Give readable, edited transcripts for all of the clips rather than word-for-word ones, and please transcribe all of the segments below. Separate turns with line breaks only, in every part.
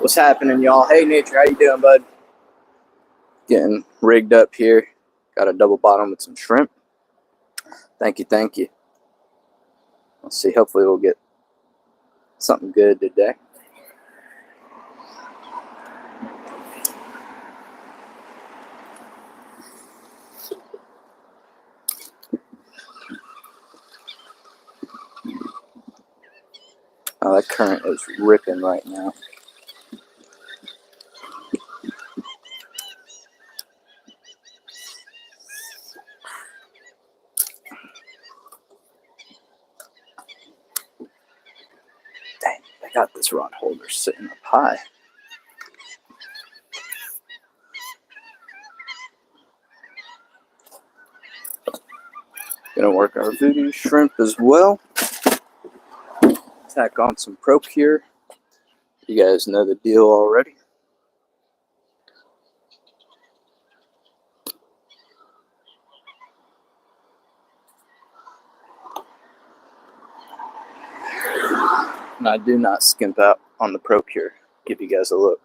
What's happening, y'all? Hey, Nature, how you doing, bud? Getting rigged up here. Got a double bottom with some shrimp. Thank you, thank you. Let's see, hopefully we'll get something good today. Oh, that current is ripping right now. Dang, I got this rod holder sitting up high. Gonna work our voodoo shrimp as well. Tack on some Procure. You guys know the deal already. And I do not skimp out on the Procure. Give you guys a look.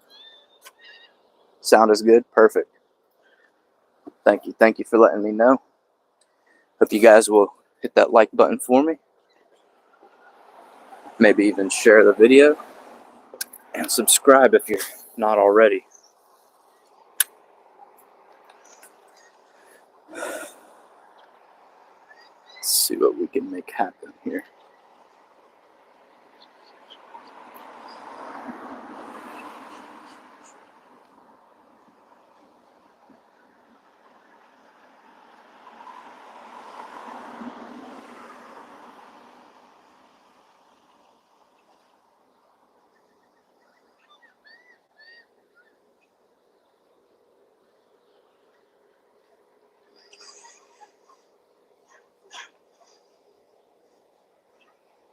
Sound is good? Perfect. Thank you. Thank you for letting me know. Hope you guys will hit that like button for me. Maybe even share the video. And subscribe if you're not already. Let's see what we can make happen here.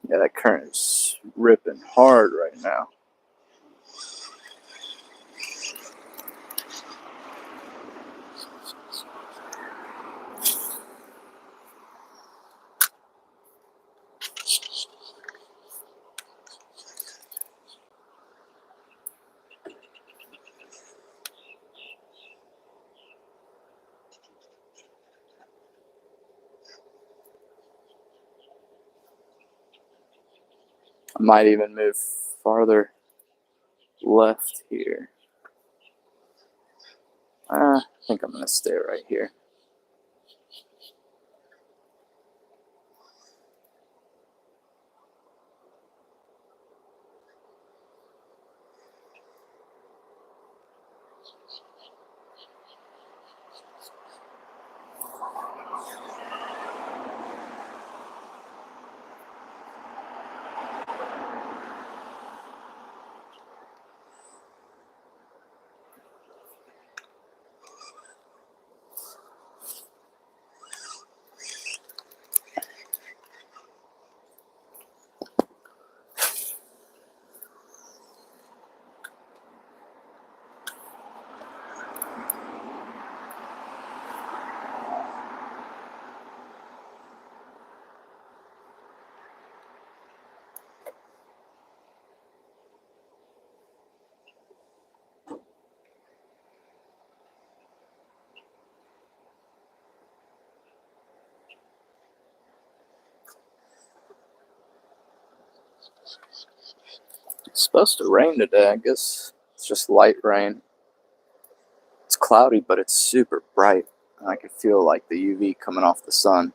Yeah, that current is ripping hard right now. I might even move farther left here. I think I'm going to stay right here. It's supposed to rain today. I guess it's just light rain. It's cloudy, but it's super bright. I can feel like the UV coming off the sun.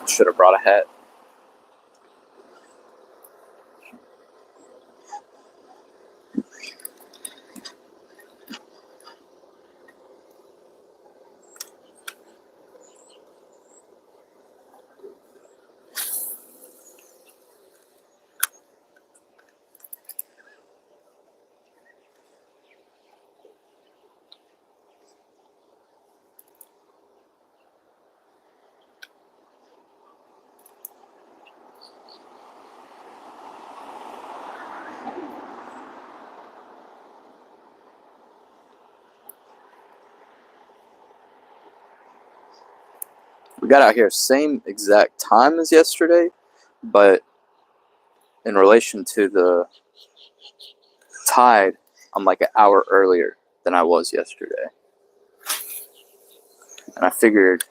Should have brought a hat. We got out here same exact time as yesterday, but in relation to the tide, I'm like an hour earlier than I was yesterday. And I figured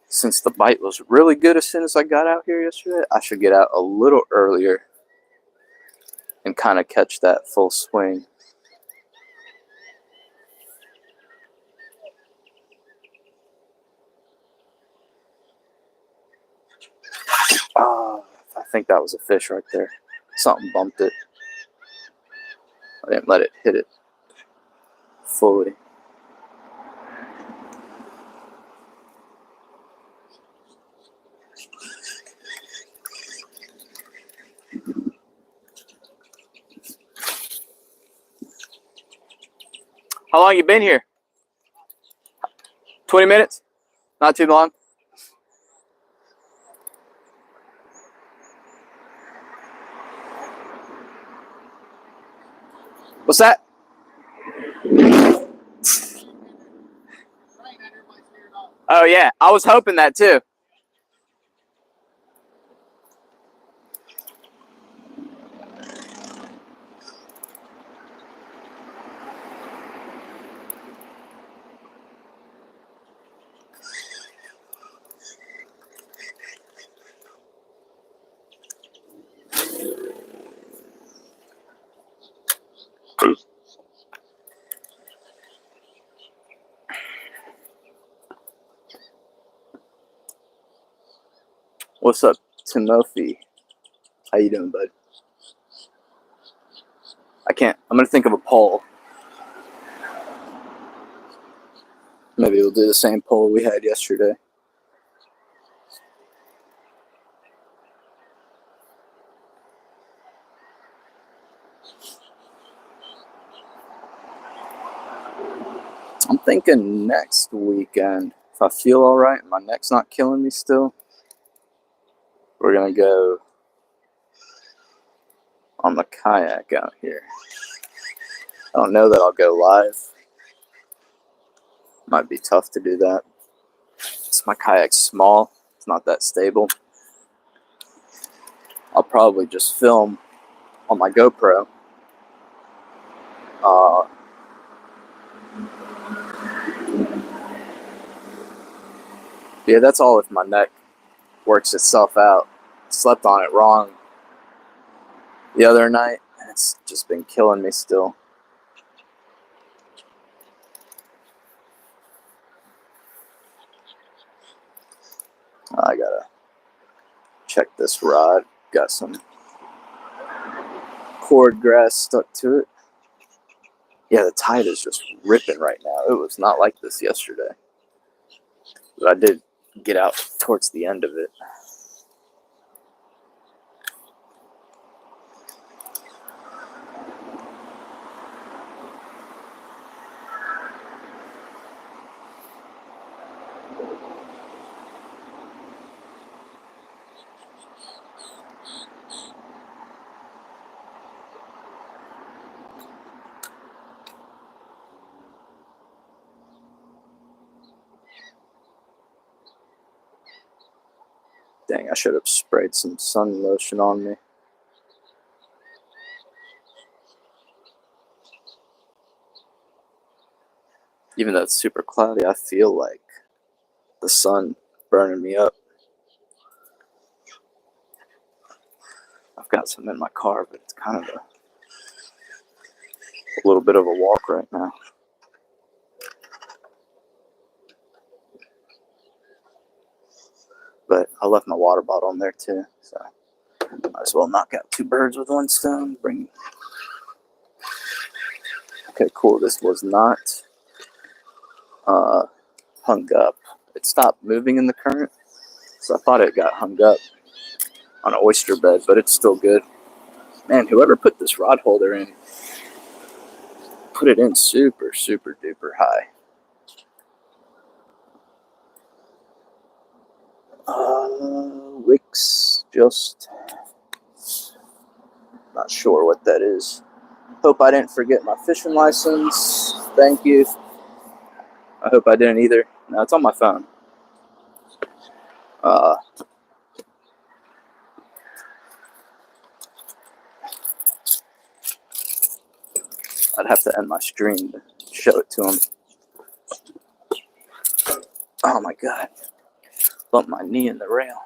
since the bite was really good as soon as I got out here yesterday, I should get out a little earlier and kind of catch that full swing. I think that was a fish right there. Something bumped it. I didn't let it hit it fully. How long you been here? 20 minutes? Not too long? What's that? Oh yeah, I was hoping that too. What's up, Timothy? How you doing, bud? I'm gonna think of a poll. Maybe we'll do the same poll we had yesterday. I'm thinking next weekend, if I feel alright and my neck's not killing me still, we're gonna go on the kayak out here. I don't know that I'll go live. Might be tough to do that. My kayak's small. It's not that stable. I'll probably just film on my GoPro. Yeah, that's all if my neck works itself out. Slept on it wrong the other night, and it's just been killing me still. I gotta check this rod. Got some cord grass stuck to it. Yeah, the tide is just ripping right now. It was not like this yesterday. But I did get out towards the end of it. Dang, I should have sprayed some sun lotion on me. Even though it's super cloudy, I feel like the sun burning me up. I've got some in my car, but it's kind of a little bit of a walk right now. But I left my water bottle in there too, so might as well knock out two birds with one stone. Okay, cool. This was not hung up. It stopped moving in the current, so I thought it got hung up on an oyster bed, but it's still good. Man, whoever put this rod holder in, put it in super, super duper high. Wix, just not sure what that is. Hope I didn't forget my fishing license. Thank you. I hope I didn't either. No, it's on my phone. I'd have to end my stream to show it to him. Oh my god. Bumped my knee in the rail.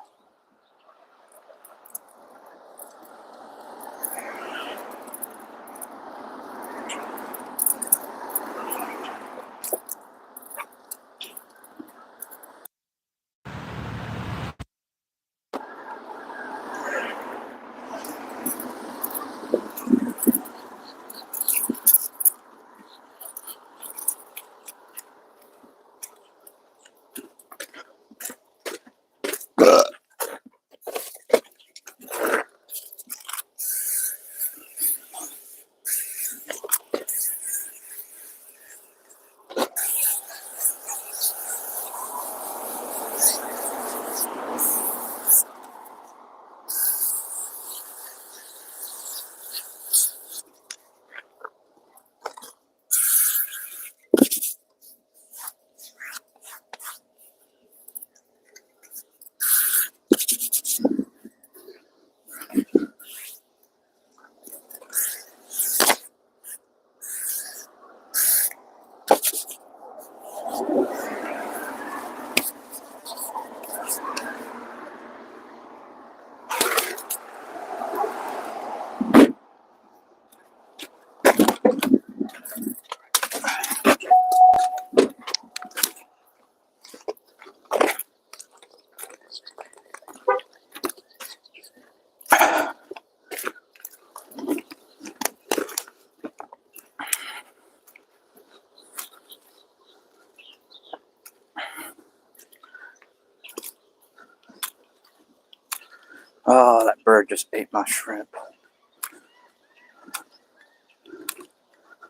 Oh, that bird just ate my shrimp.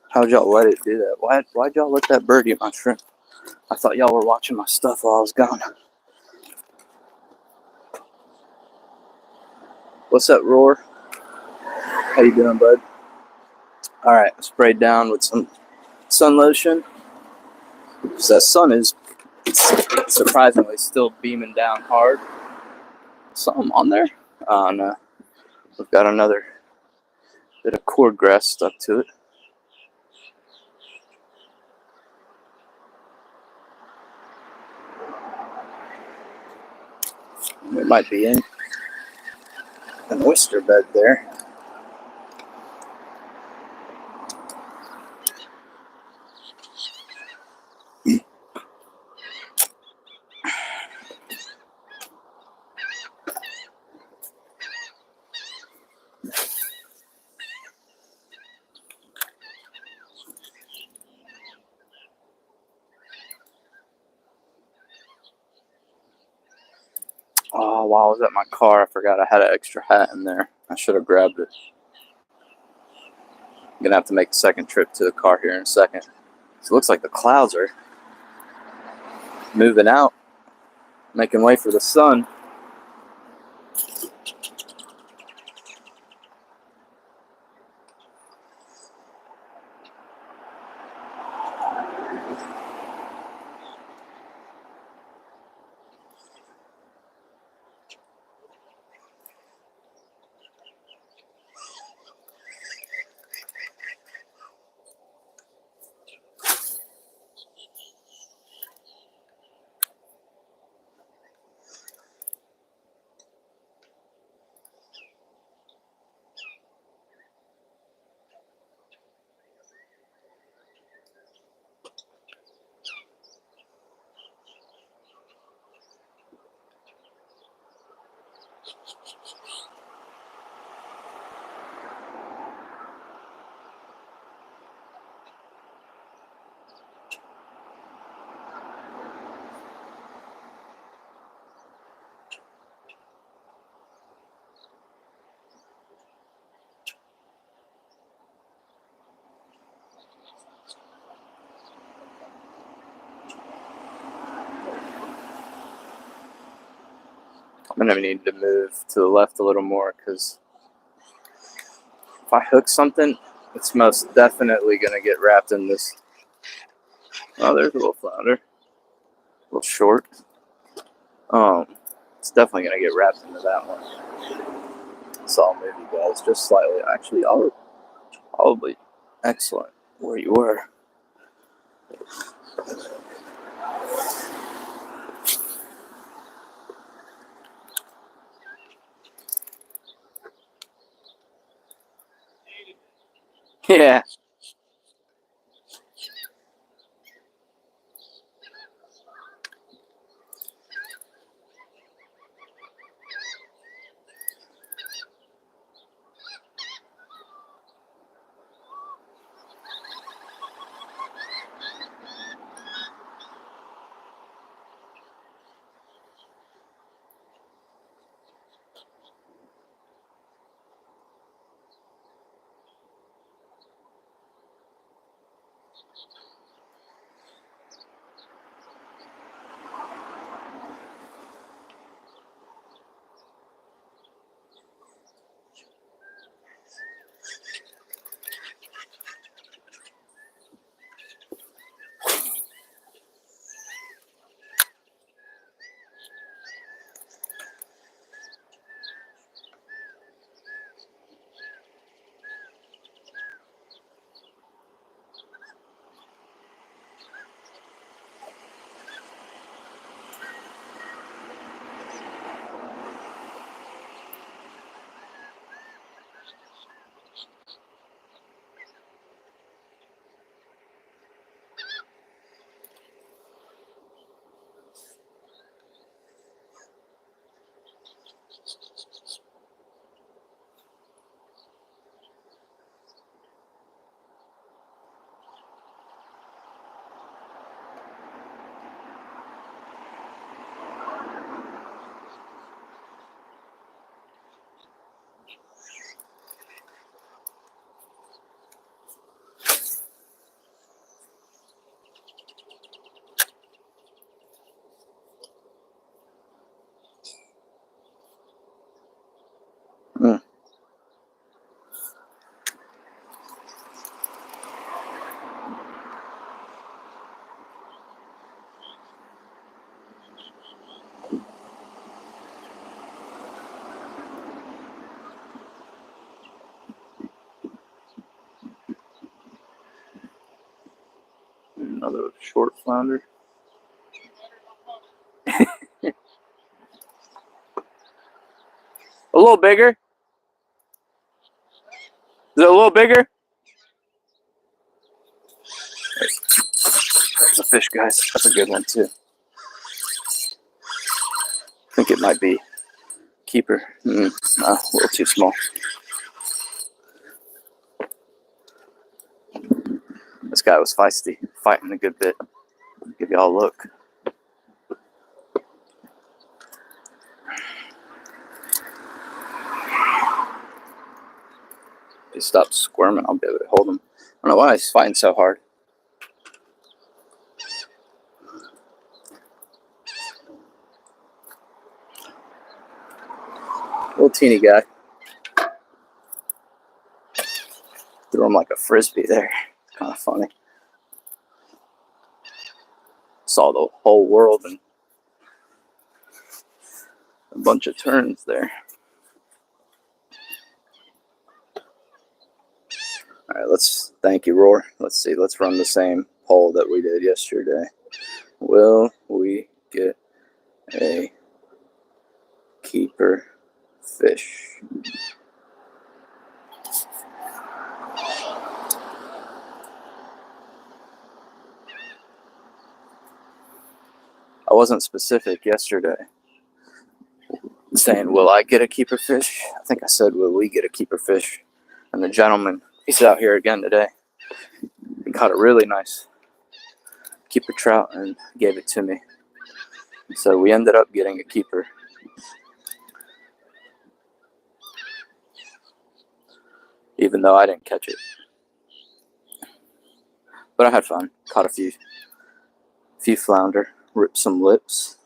How'd y'all let it do that? Why'd y'all let that bird eat my shrimp? I thought y'all were watching my stuff while I was gone. What's up, Roar? How you doing, bud? Alright, I sprayed down with some sun lotion. Because that sun is surprisingly still beaming down hard. Something on there? Oh no. We've got another bit of cord grass stuck to it. It might be in an oyster bed there. Oh, while I was at my car, I forgot I had an extra hat in there. I should have grabbed it. I'm going to have to make a second trip to the car here in a second. So it looks like the clouds are moving out, making way for the sun. I'm going to need to move to the left a little more because if I hook something, it's most definitely going to get wrapped in this. Oh, there's a little flounder. A little short. It's definitely going to get wrapped into that one. So I'll move you guys just slightly. Actually, I'll probably. Excellent. where you were. Yeah. Mm. Another short flounder. A little bigger. Is it a little bigger? There's a fish, guys. That's a good one, too. I think it might be keeper. No, a little too small. This guy was feisty, fighting a good bit. Give y'all a look. If he stops squirming, I'll be able to hold him. I don't know why he's fighting so hard. Little teeny guy. Threw him like a frisbee there. Kind of funny. Saw the whole world in a bunch of turns there. All right, thank you, Roar. Let's see, let's run the same poll that we did yesterday. Will we get a keeper fish? I wasn't specific yesterday saying, will I get a keeper fish? I think I said, will we get a keeper fish? And the gentleman, he's out here again today. He caught a really nice keeper trout and gave it to me. So we ended up getting a keeper. Even though I didn't catch it. But I had fun. Caught a few flounder. Ripped some lips.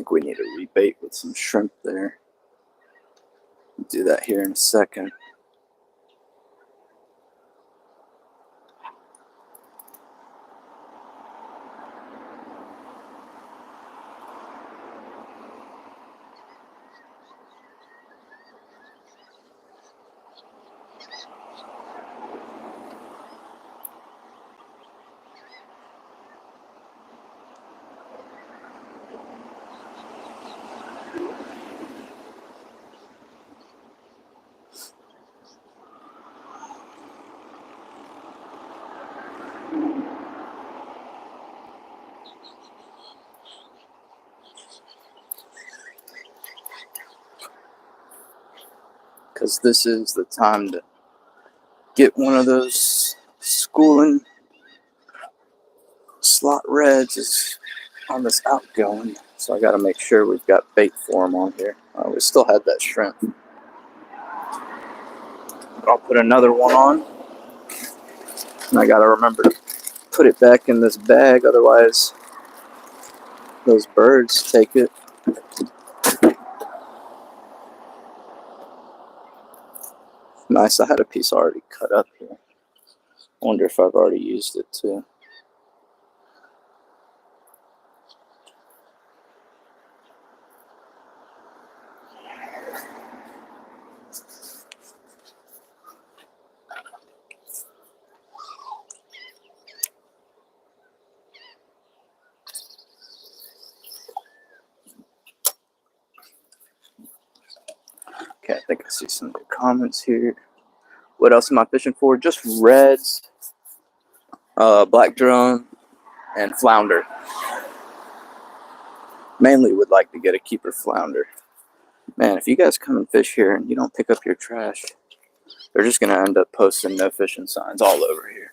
think we need to rebait with some shrimp there. Do that here in a second. Because this is the time to get one of those schooling slot reds is on this outgoing. So I got to make sure we've got bait for them on here. We still had that shrimp. But I'll put another one on. And I got to remember to put it back in this bag, otherwise those birds take it. Nice, I had a piece already cut up here. I wonder if I've already used it too. Okay, I think I see some good comments here. What else am I fishing for? Just reds, black drum, and flounder. Mainly would like to get a keeper flounder. Man, if you guys come and fish here and you don't pick up your trash, they're just going to end up posting no fishing signs all over here.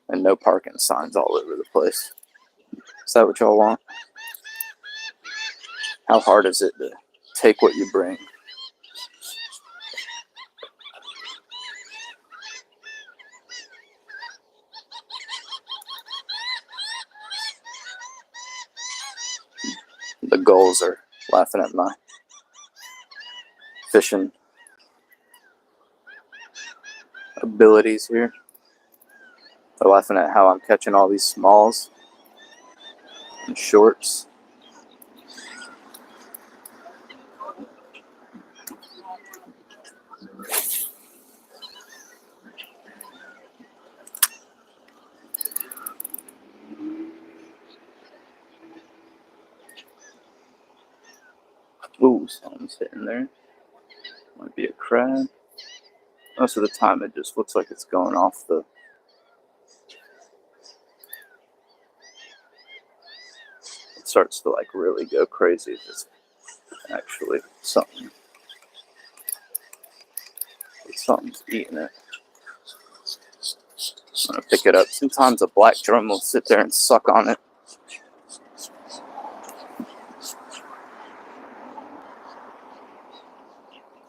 And no parking signs all over the place. Is that what y'all want? How hard is it to take what you bring? The gulls are laughing at my fishing abilities here. They're laughing at how I'm catching all these smalls and shorts. Ooh, something's hitting there. Might be a crab. Most of the time it just looks like it's going off the... It starts to like really go crazy if it's actually something. Something's eating it. I'm gonna pick it up. Sometimes a black drum will sit there and suck on it.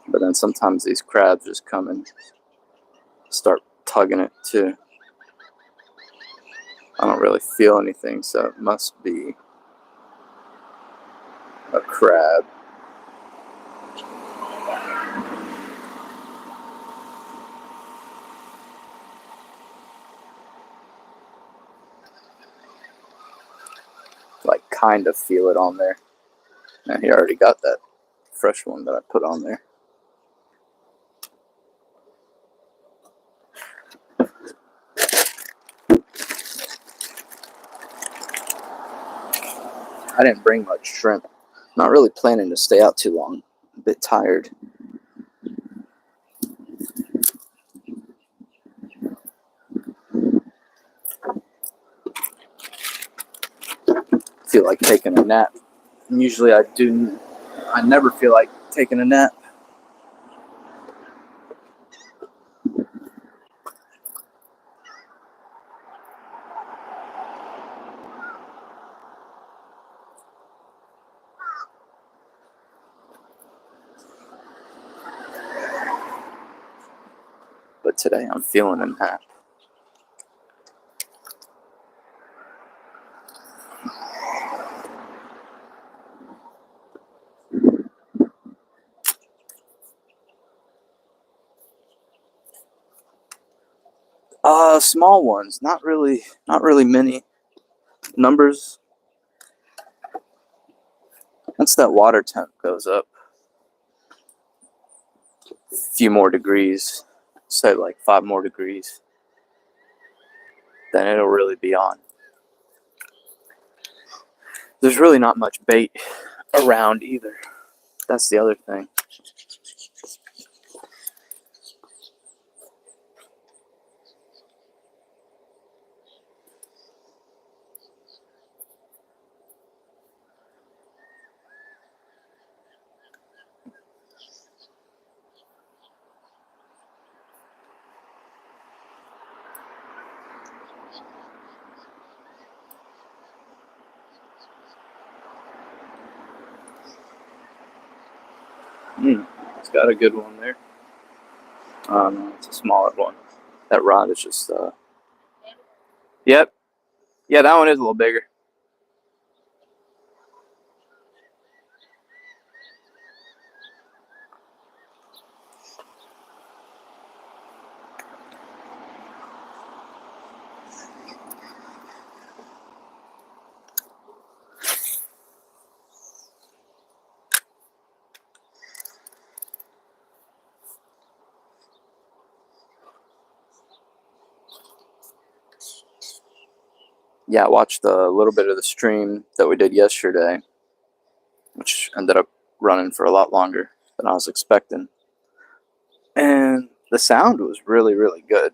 But then sometimes these crabs just come and start tugging it too. I don't really feel anything, so it must be a crab. Like kind of feel it on there. And he already got that fresh one that I put on there. I didn't bring much shrimp. Not really planning to stay out too long. A bit tired. Feel like taking a nap. And usually I never feel like taking a nap. But today I'm feeling a nap. Small ones, not really many numbers. Once that water temp goes up a few more degrees, say like 5 more degrees, then it'll really be on. There's really not much bait around either. That's the other thing. It's got a good one there. It's a smaller one. That rod is just, yep. Yeah, that one is a little bigger. Yeah, I watched a little bit of the stream that we did yesterday, which ended up running for a lot longer than I was expecting. And the sound was really, really good.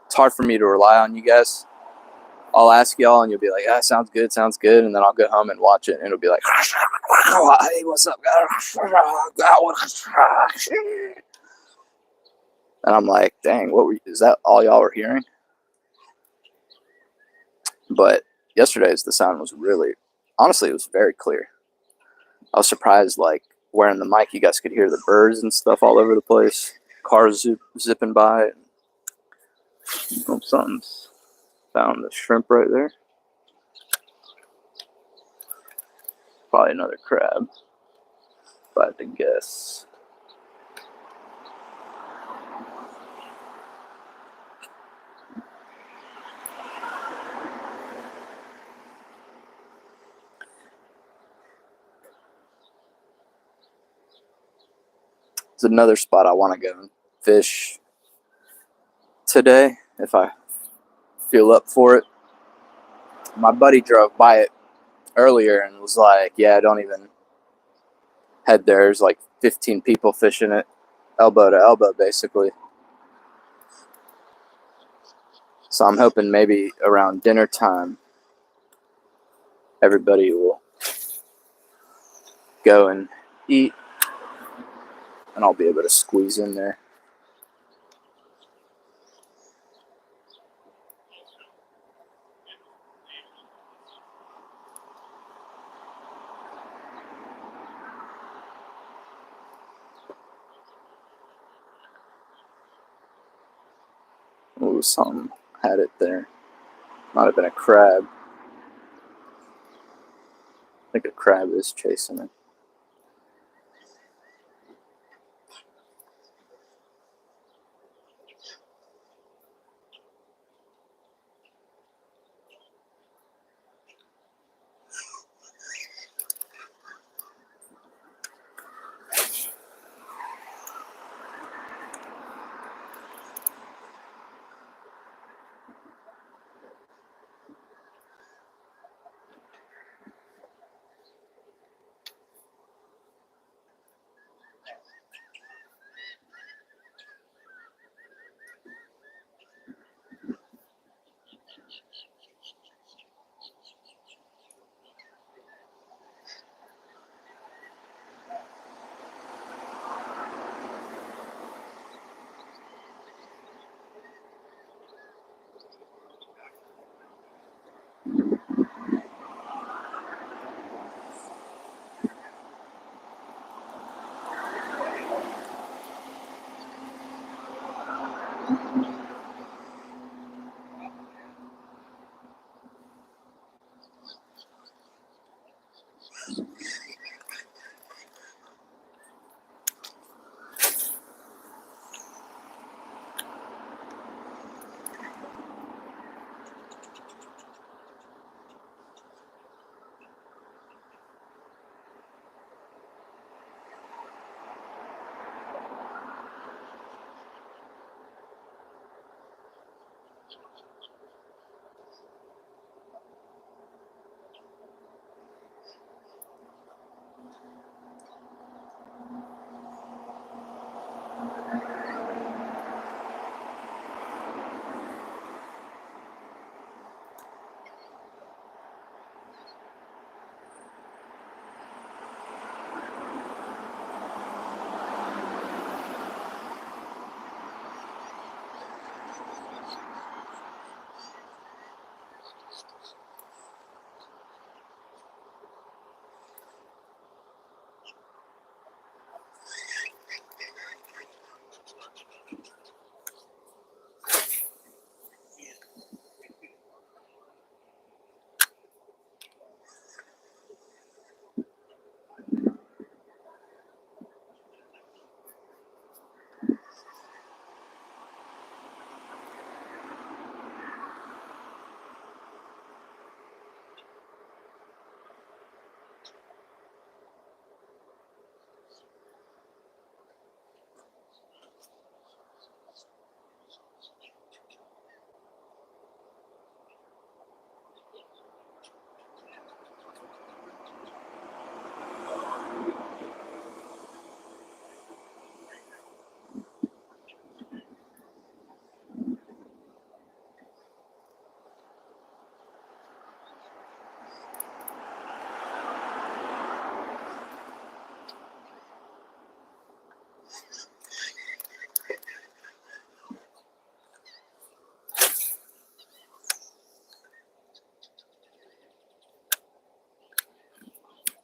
It's hard for me to rely on you guys. I'll ask y'all and you'll be like, "Ah, sounds good," and then I'll go home and watch it and it'll be like, "Hey, what's up, guys?" And I'm like, "Dang, is that all y'all were hearing?" But yesterday's the sound was really, honestly, it was very clear. I was surprised, like, wearing the mic, you guys could hear the birds and stuff all over the place. Cars zipping by. Something's found the shrimp right there. Probably another crab, if I had to guess. It's another spot I want to go and fish today if I feel up for it. My buddy drove by it earlier and was like, "Yeah, don't even head there. There's like 15 people fishing it, elbow to elbow, basically." So I'm hoping maybe around dinner time, everybody will go and eat, and I'll be able to squeeze in there. Ooh, something had it there. Might have been a crab. I think a crab is chasing it.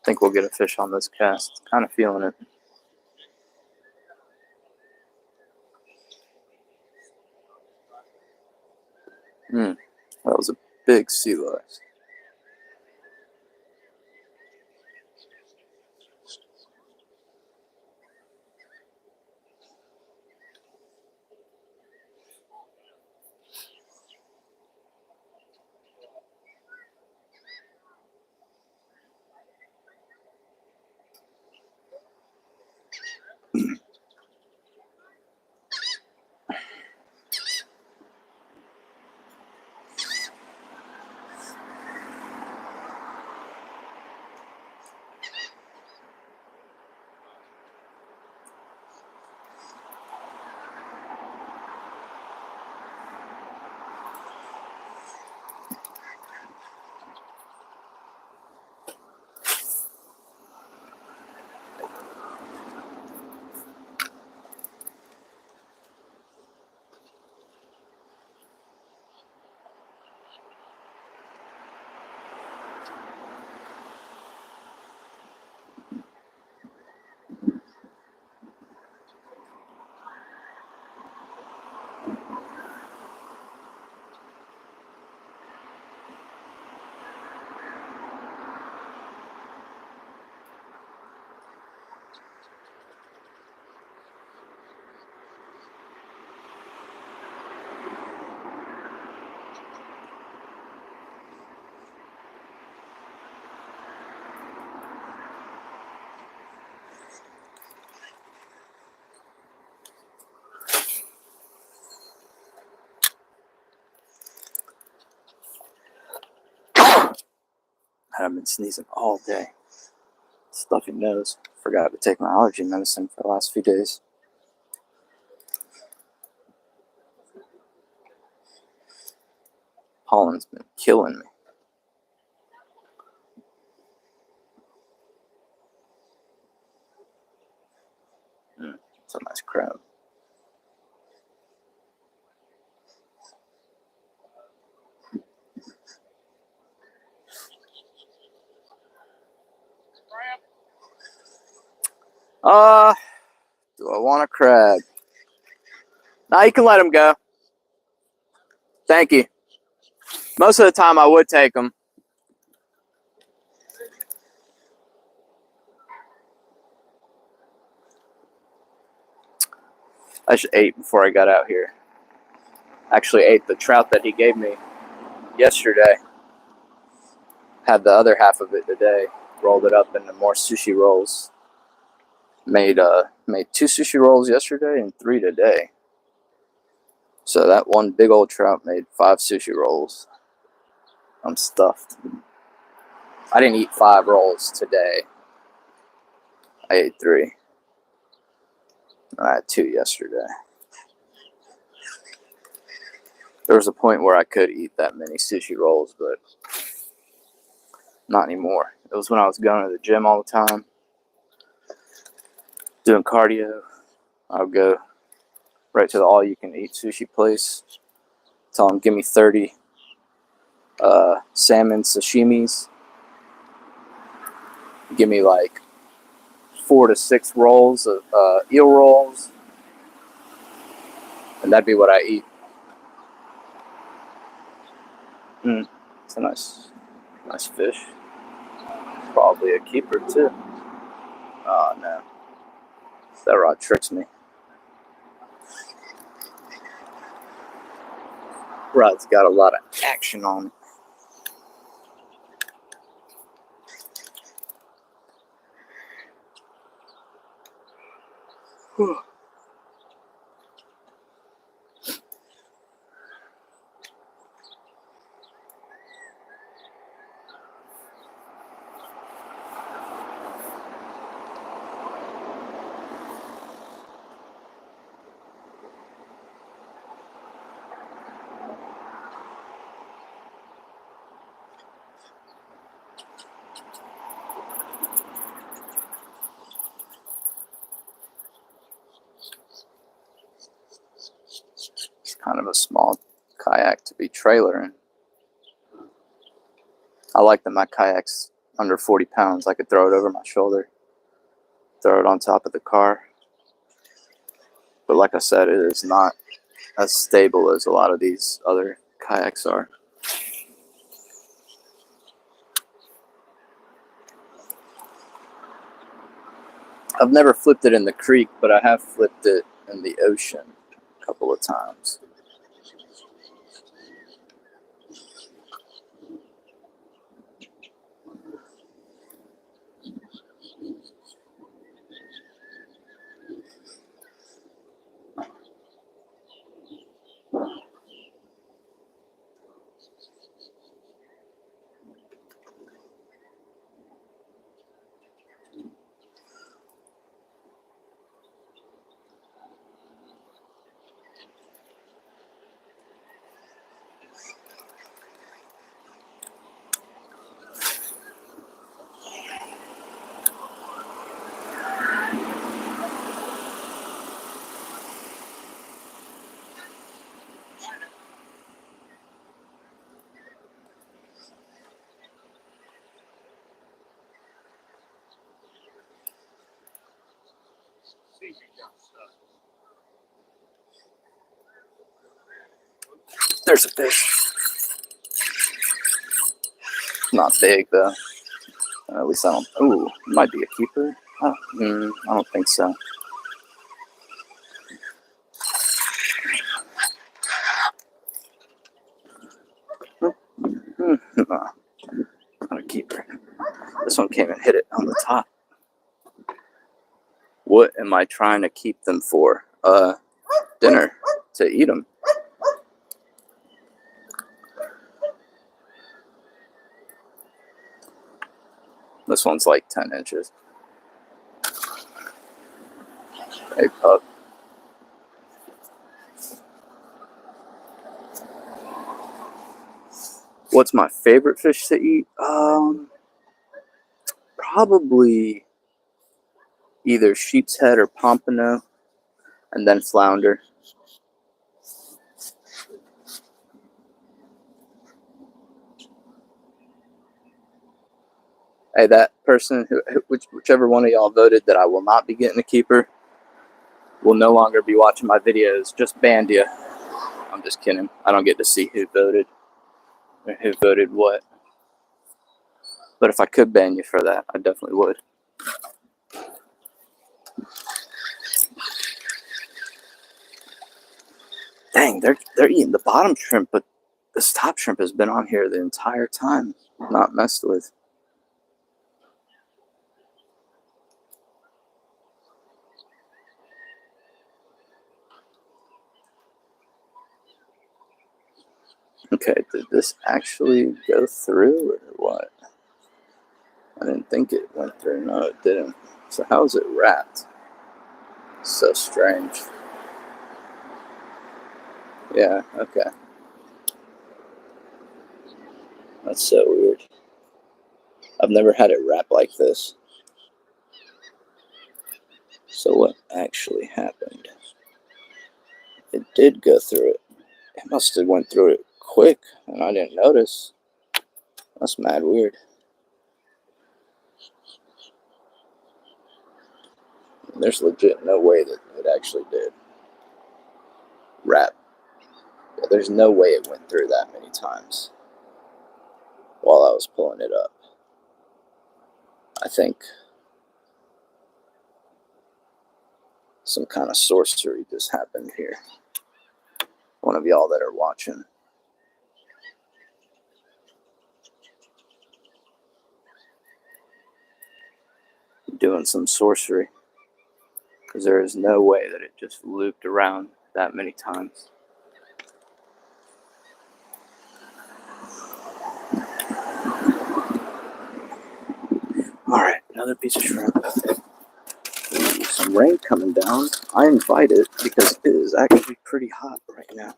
think we'll get a fish on this cast. Kind of feeling it. That was a big sea lice. I've been sneezing all day. Stuffy nose. Forgot to take my allergy medicine for the last few days. Pollen's been killing me. It's a nice crab. Do I want a crab? Nah, you can let him go. Thank you. Most of the time I would take them. I just ate before I got out here. Actually ate the trout that he gave me yesterday. Had the other half of it today. Rolled it up into more sushi rolls. Made 2 sushi rolls yesterday and 3 today. So that one big old trout made 5 sushi rolls. I'm stuffed. I didn't eat 5 rolls today. I ate 3. I had 2 yesterday. There was a point where I could eat that many sushi rolls, but not anymore. It was when I was going to the gym all the time, doing cardio. I would go right to the all-you-can-eat sushi place. Tell them, give me 30 salmon sashimis. Give me like 4 to 6 rolls of eel rolls. And that'd be what I eat. It's a nice fish. Probably a keeper too. Oh no. That rod tricks me. Rod's got a lot of action on it. Whew. It's kind of a small kayak to be trailering. I like that my kayak's under 40 pounds. I could throw it over my shoulder, throw it on top of the car. But like I said, it is not as stable as a lot of these other kayaks are. I've never flipped it in the creek, but I have flipped it in the ocean a couple of times. There's a fish. Not big though. At least I don't. Ooh, might be a keeper. Oh, I don't think so. Not a keeper. This one came and hit it on the top. What am I trying to keep them for? Dinner. To eat them. This one's like 10 inches. Hey, pup. What's my favorite fish to eat? Probably either sheep's head or pompano, and then flounder. Hey, that person, whichever one of y'all voted that I will not be getting a keeper, will no longer be watching my videos. Just banned you. I'm just kidding. I don't get to see who voted or who voted what. But if I could ban you for that, I definitely would. Dang, they're eating the bottom shrimp, but this top shrimp has been on here the entire time, not messed with. Okay, did this actually go through or what? I didn't think it went through. No, it didn't. So how is it wrapped? So strange. Yeah, okay. That's so weird. I've never had it wrap like this. So what actually happened? It did go through it. It must have went through it quick and I didn't notice. That's mad weird. There's legit no way that it actually did wrap. Yeah, there's no way it went through that many times while I was pulling it up. I think some kind of sorcery just happened here. One of y'all that are watching. Doing some sorcery. Because there is no way that it just looped around that many times. Alright, another piece of shrimp. Some rain coming down. I invite it because it is actually pretty hot right now.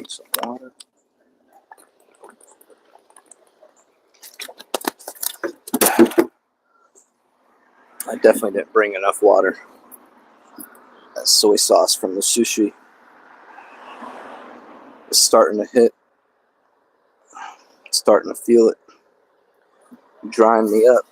Some water. definitely didn't bring enough water. That soy sauce from the sushi is starting to hit. Starting to feel it drying me up.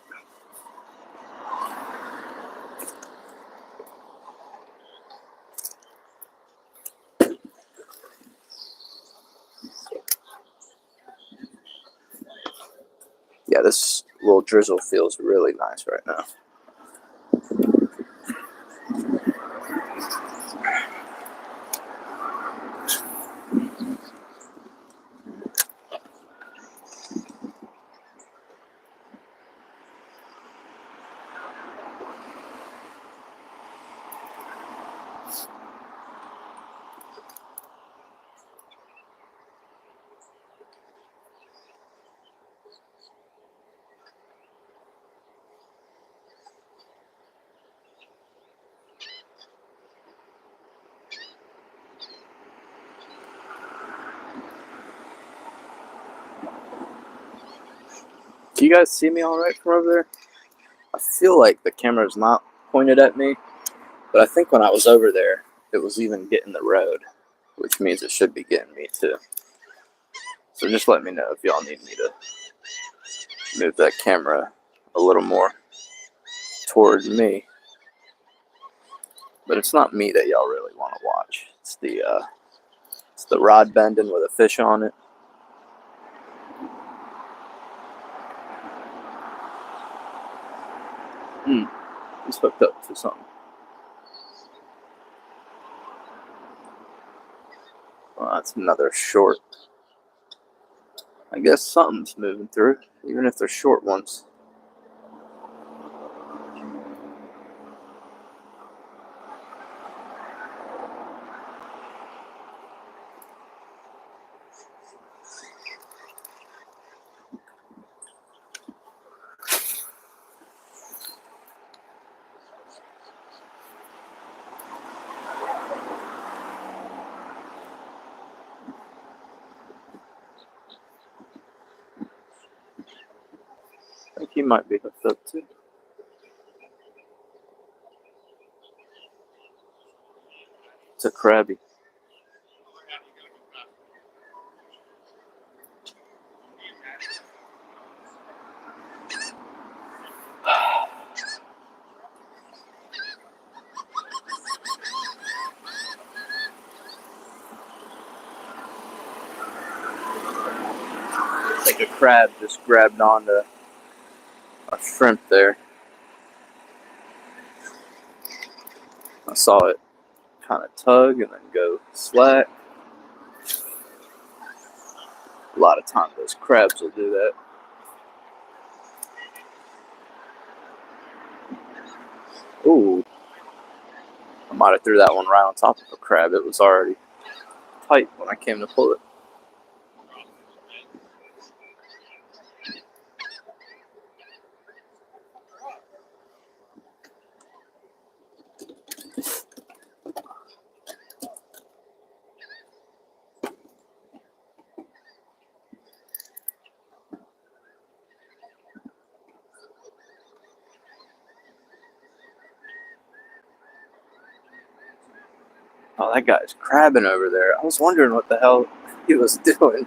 Yeah, this little drizzle feels really nice right now. Can you guys see me all right from over there? I feel like the camera's not pointed at me, but I think when I was over there, it was even getting the road, which means it should be getting me too. So just let me know if y'all need me to move that camera a little more toward me. But it's not me that y'all really want to watch. It's the rod bending with a fish on it. He's hooked up to something. Well, that's another short. I guess something's moving through, even if they're short ones. I think he might be hooked up too. It's a crabby. I think a crab just grabbed onto a shrimp there. I saw it kind of tug and then go slack. A lot of times those crabs will do that. Ooh, I might have threw that one right on top of a crab. It was already tight when I came to pull it. Oh, that guy's crabbing over there. I was wondering what the hell he was doing.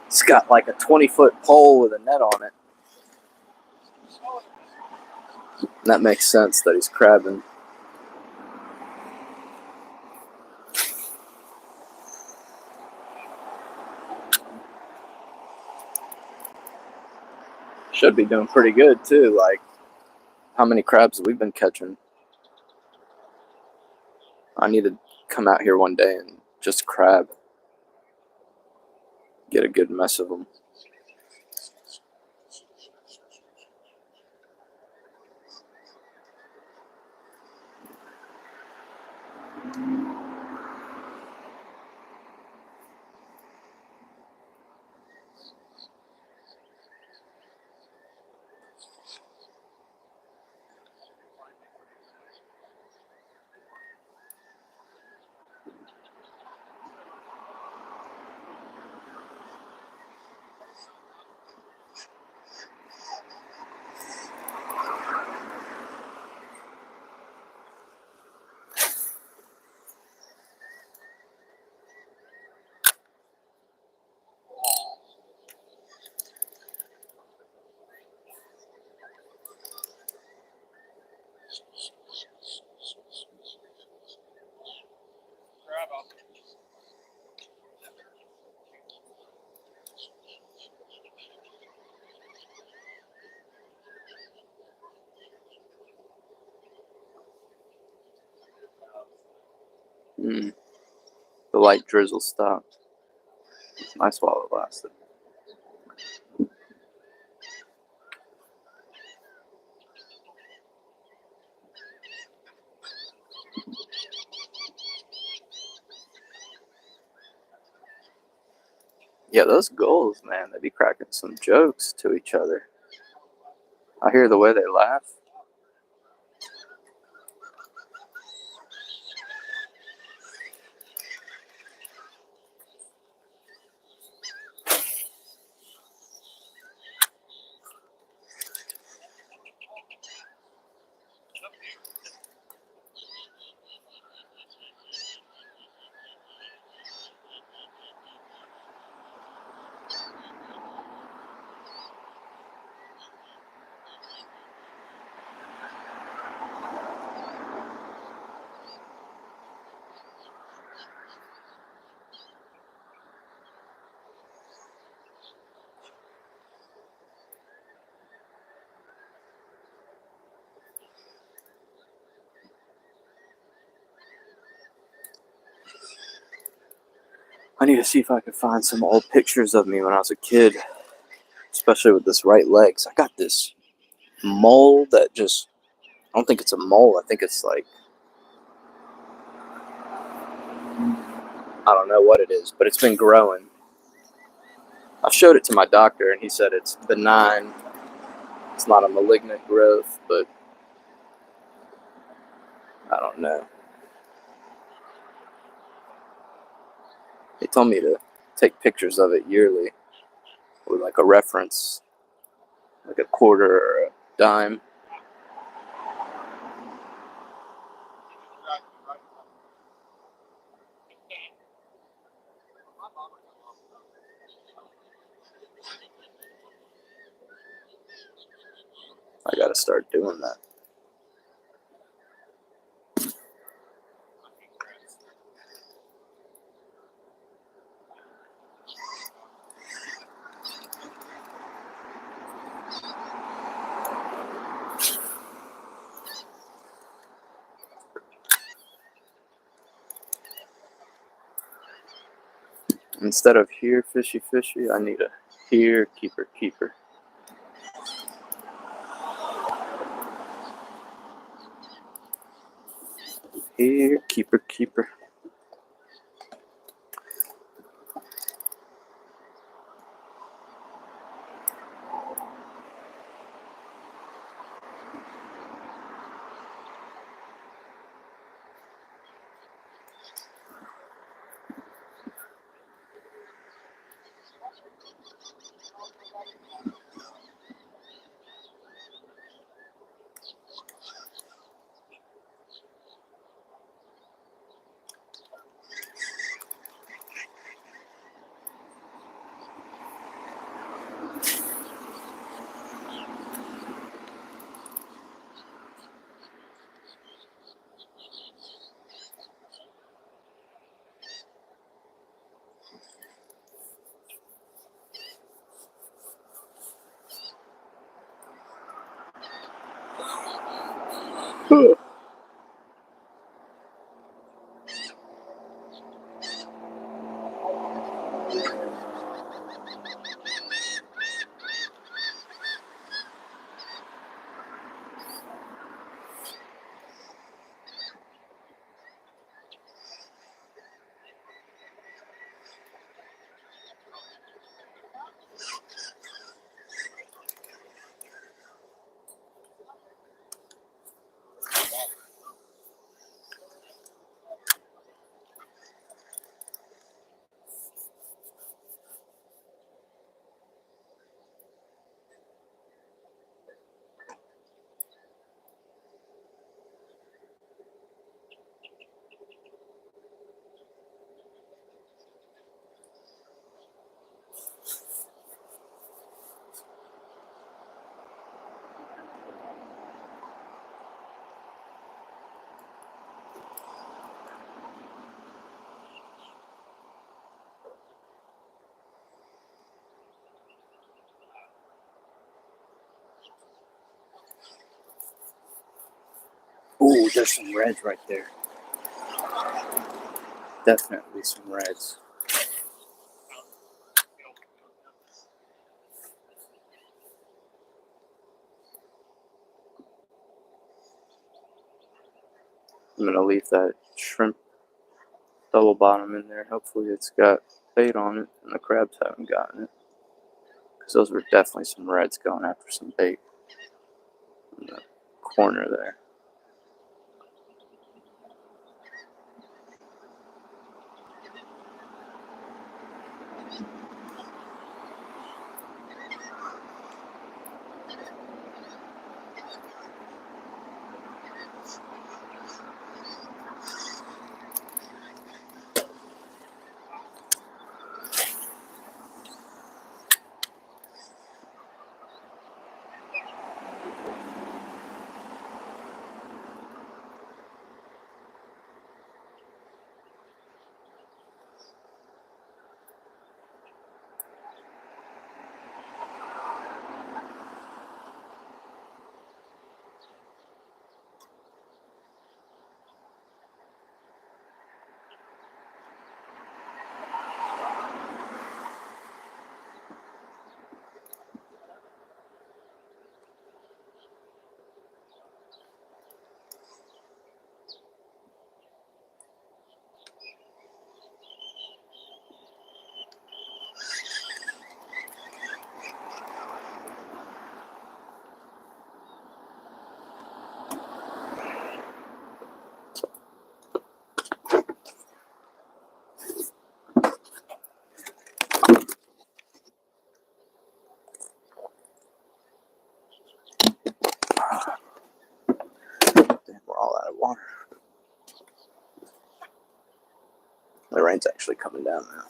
He's got like a 20-foot pole with a net on it. That makes sense that he's crabbing. Should be doing pretty good too. Like, how many crabs have we been catching? I need to come out here one day and just crab. Get a good mess of them. Mm, the light drizzle stopped. Nice while it lasted. Yeah, those gulls, man, they be cracking some jokes to each other. I hear the way they laugh. I need to see if I can find some old pictures of me when I was a kid, especially with this right leg. 'Cause I got this mole that just, I don't think it's a mole. I think it's like, I don't know what it is, but it's been growing. I showed it to my doctor and he said it's benign. It's not a malignant growth, but I don't know. He told me to take pictures of it yearly with like a reference, like a quarter or a dime. I gotta start doing that. Instead of here, fishy, fishy, I need a here, keeper, keeper. Here, keeper, keeper. Ooh, there's some reds right there. Definitely some reds. I'm gonna leave that shrimp double bottom in there. Hopefully it's got bait on it and the crabs haven't gotten it. Because those were definitely some reds going after some bait in the corner there. Damn, we're all out of water. The rain's actually coming down now.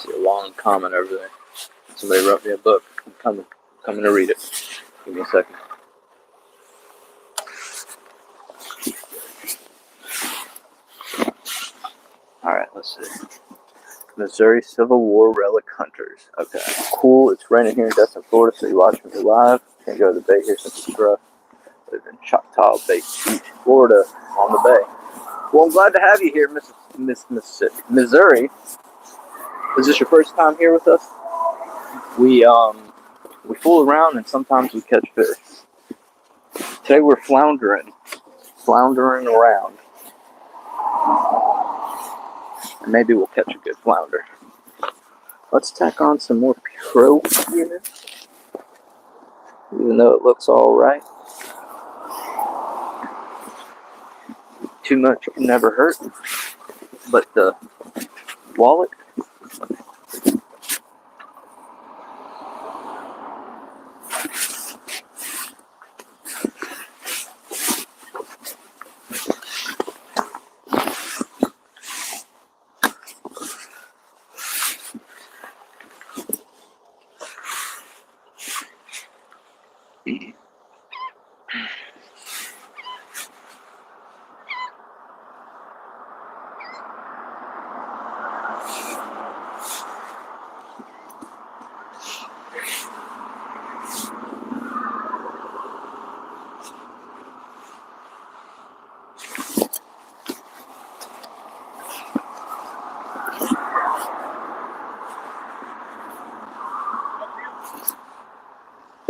See a long comment over there. Somebody wrote me a book. I'm coming to read it. Give me a second. Alright, let's see. Missouri Civil War Relic Hunters. Okay, cool. It's raining here in Destin, Florida, so you're watching me live. Can't go to the bay here since it's rough. Live in Choctaw Bay Beach, Florida, on the bay. Well, I'm glad to have you here, Mississippi. Missouri. Is this your first time here with us? We fool around and sometimes we catch fish. Today we're floundering around. And maybe we'll catch a good flounder. Let's tack on some more pro here. Even though it looks alright. Too much can never hurt. But the wallet.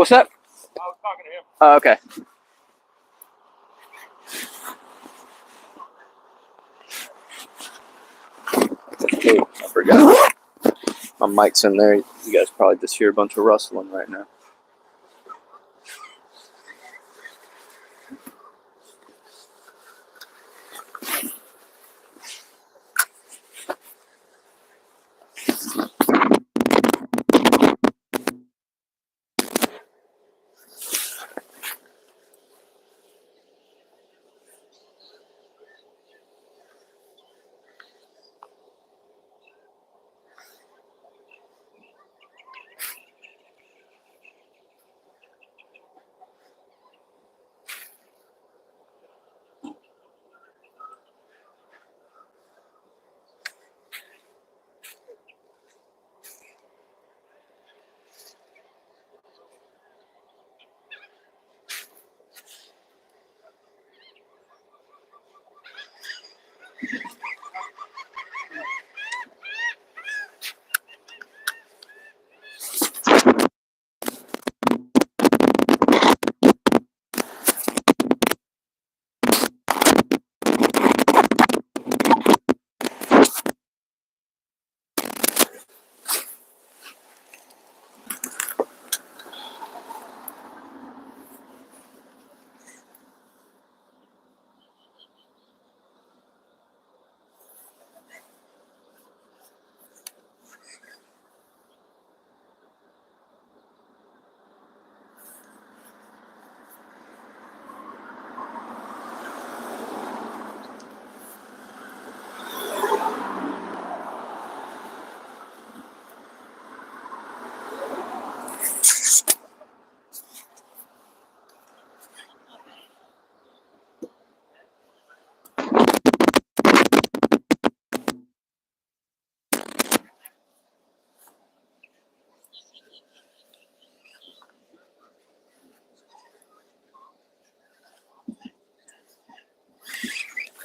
What's that?
I was talking to him.
Oh, okay. Oh, I forgot. My mic's in there. You guys probably just hear a bunch of rustling right now.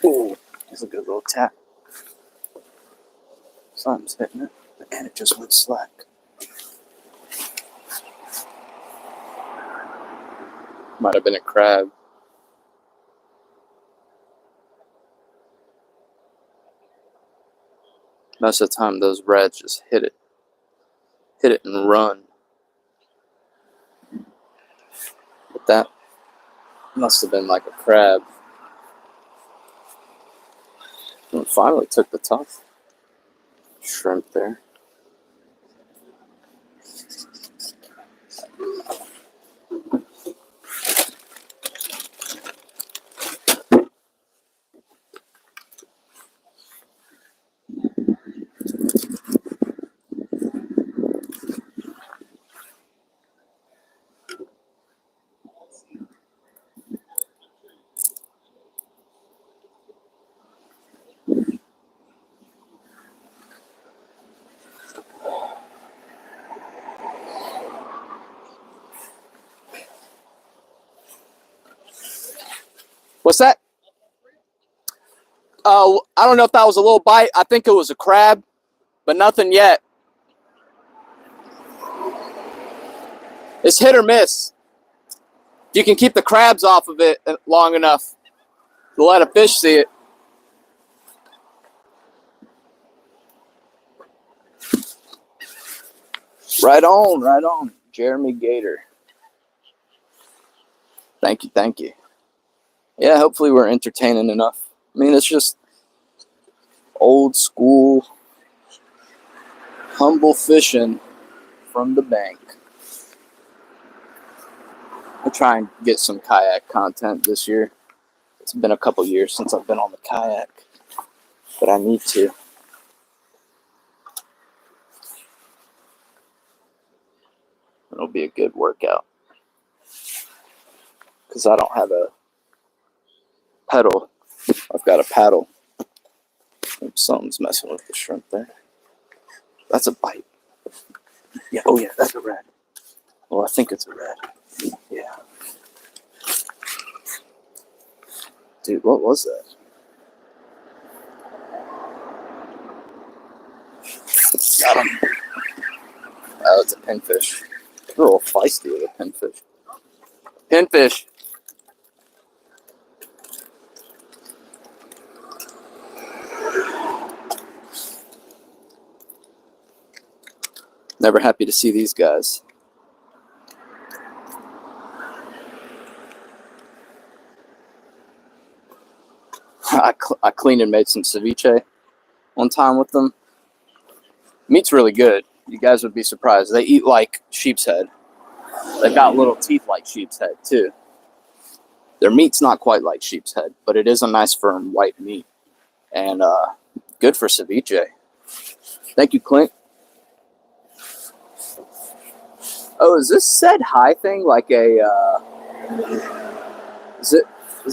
Ooh, that's a good little tap. Something's hitting it, and it just went slack. Might have been a crab. Most of the time, those reds just hit it and run. But that must have been like a crab. And it finally took the tough shrimp there. What's that? I don't know if that was a little bite. I think it was a crab, but nothing yet. It's hit or miss. If you can keep the crabs off of it long enough to let a fish see it. Right on, right on. Jeremy Gator. Thank you, thank you. Yeah, hopefully we're entertaining enough. I mean, it's just old school, humble fishing from the bank. I'll try and get some kayak content this year. It's been a couple years since I've been on the kayak, but I need to. It'll be a good workout because I don't have a pedal. I've got a paddle. Oops, something's messing with the shrimp there. That's a bite. Yeah, oh yeah, that's a red. Well, I think it's a red. Yeah. Dude, what was that? Got him. Oh, it's a pinfish. a little feisty with a pinfish. Pinfish. Never happy to see these guys. I cleaned and made some ceviche one time with them. Meat's really good. You guys would be surprised. They eat like sheep's head. They've got little teeth like sheep's head too. Their meat's not quite like sheep's head, but it is a nice firm white meat. And good for ceviche. Thank you, Clint. Oh, is this said hi thing like a is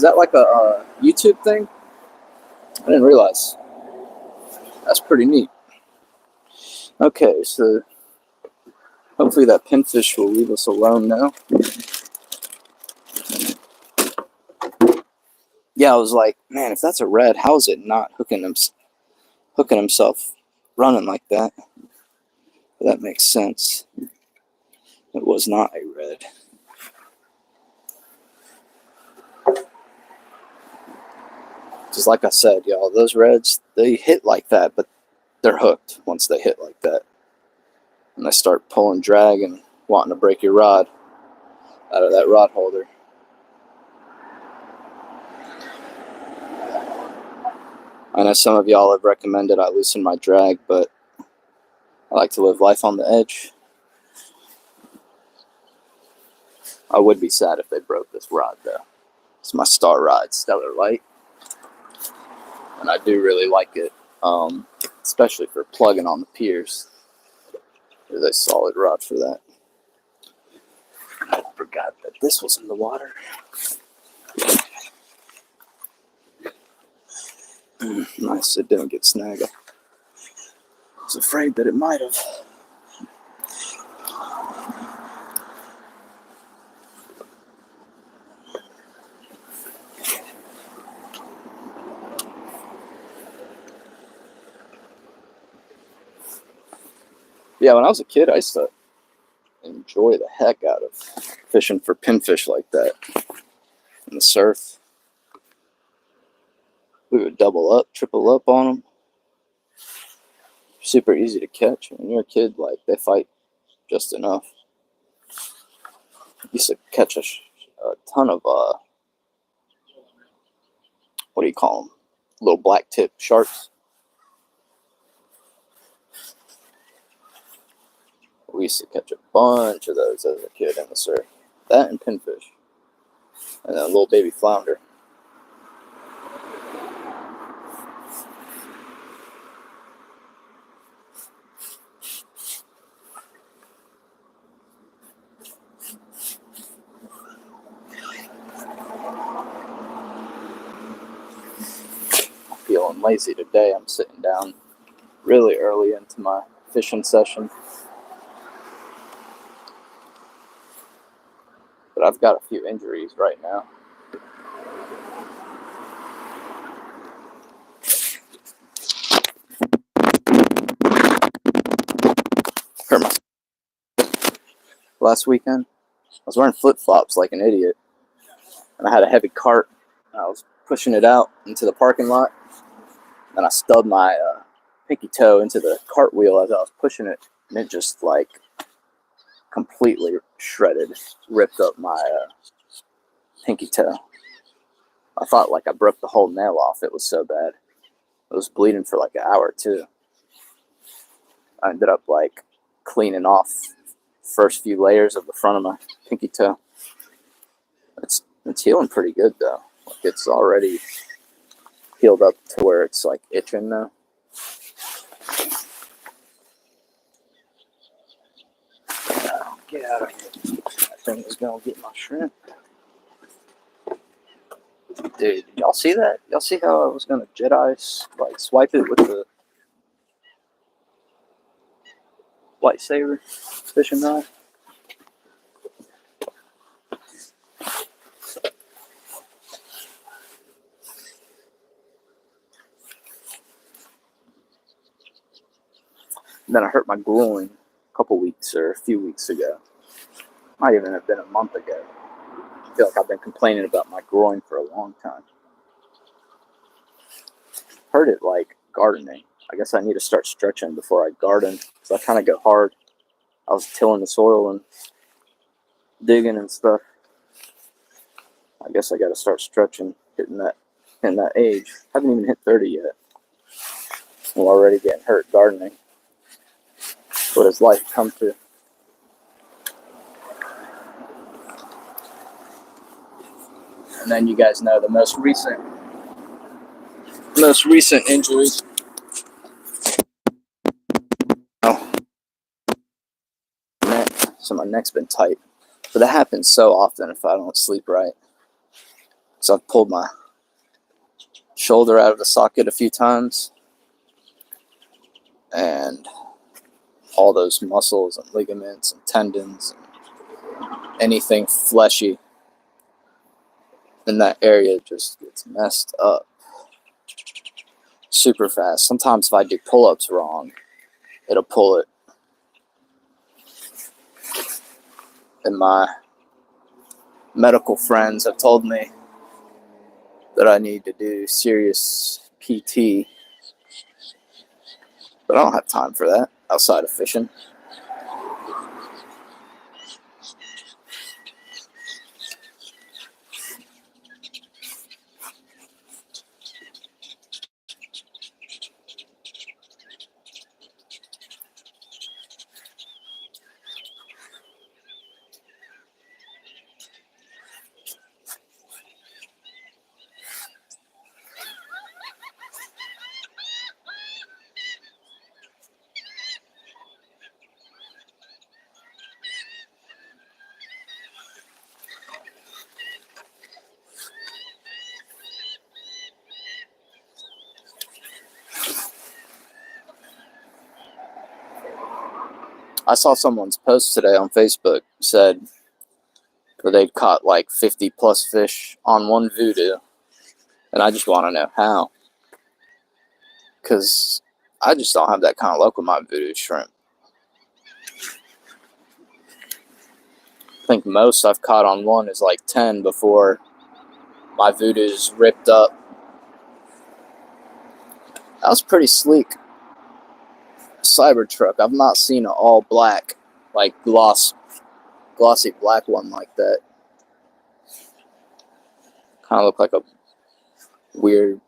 that like a YouTube thing? I didn't realize. That's pretty neat. Okay, so hopefully that pinfish will leave us alone now. Yeah, I was like, man, if that's a red, how is it not hooking himself running like that? But that makes sense. It was not a red. Just like I said, y'all, those reds, they hit like that, but they're hooked once they hit like that. And they start pulling drag and wanting to break your rod out of that rod holder. I know some of y'all have recommended I loosen my drag, but I like to live life on the edge. I would be sad if they broke this rod, though. It's my star rod, Stellar Light. And I do really like it, especially for plugging on the piers. There's a solid rod for that. I forgot that this was in the water. Nice, it didn't get snagged. I was afraid that it might have. Yeah, when I was a kid, I used to enjoy the heck out of fishing for pinfish like that in the surf. We would double up, triple up on them. Super easy to catch. When you're a kid, like, they fight just enough. Used to catch a ton of, what do you call them? Little black tip sharks. We used to catch a bunch of those as a kid in the surf. That and pinfish. And then a little baby flounder. Feeling lazy today. I'm sitting down really early into my fishing session. But I've got a few injuries right now. Hurt my last weekend. I was wearing flip-flops like an idiot. And I had a heavy cart. And I was pushing it out into the parking lot. And I stubbed my pinky toe into the cart wheel as I was pushing it. And it just like completely shredded, ripped up my pinky toe. I thought like I broke the whole nail off. It was so bad. It was bleeding for like an hour too. I ended up like cleaning off first few layers of the front of my pinky toe. It's healing pretty good though. Like it's already healed up to where it's like itching now. Get out of here. That thing is gonna get my shrimp. Dude, did y'all see that? Y'all see how I was gonna Jedi like swipe it with the lightsaber fishing knife? And then I hurt my groin a few weeks ago. Might even have been a month ago. I feel like I've been complaining about my groin for a long time. Heard it like gardening. I guess I need to start stretching before I garden, because I kind of go hard. I was tilling the soil and digging and stuff. I guess I got to start stretching, hitting that age. I haven't even hit 30 yet. I'm already getting hurt gardening. What does life come to? And then you guys know the most recent injury. Oh, neck. So my neck's been tight. But that happens so often if I don't sleep right. So I've pulled my shoulder out of the socket a few times, and all those muscles and ligaments and tendons and anything fleshy in that area just gets messed up super fast. Sometimes if I do pull-ups wrong, it'll pull it. And my medical friends have told me that I need to do serious PT, but I don't have time for that outside of fishing. I saw someone's post today on Facebook said that they'd caught like 50 plus fish on one voodoo, and I just want to know how, because I just don't have that kind of luck with my voodoo shrimp. I think most I've caught on one is like 10 before my voodoo's ripped up. That was pretty sleek Cybertruck. I've not seen an all black, like glossy black one like that. Kind of looked like a weird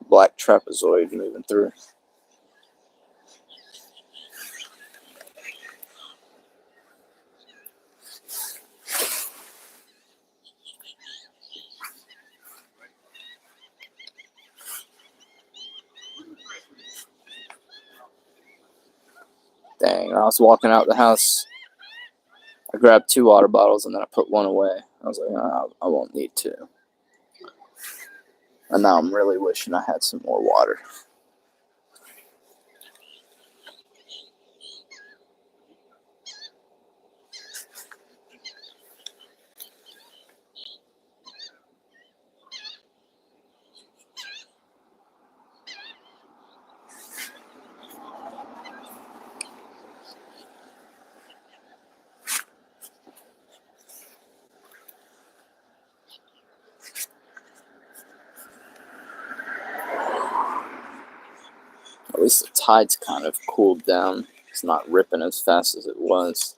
black trapezoid moving through. Dang, when I was walking out the house, I grabbed 2 water bottles and then I put one away. I was like, oh, I won't need to. And now I'm really wishing I had some more water. At least the tide's kind of cooled down. It's not ripping as fast as it was.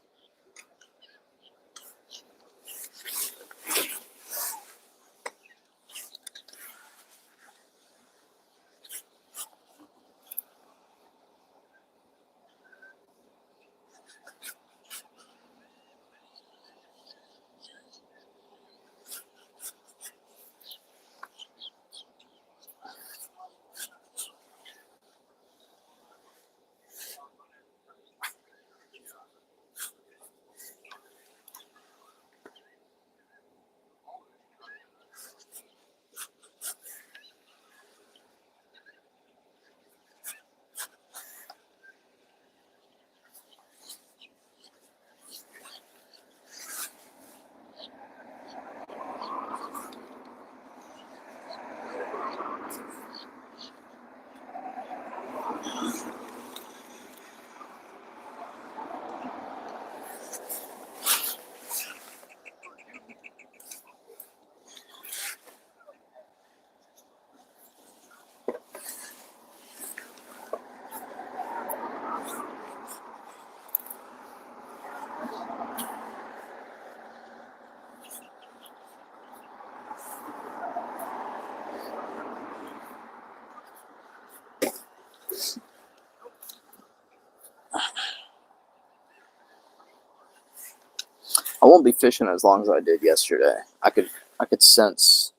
I won't be fishing as long as I did yesterday. I could sense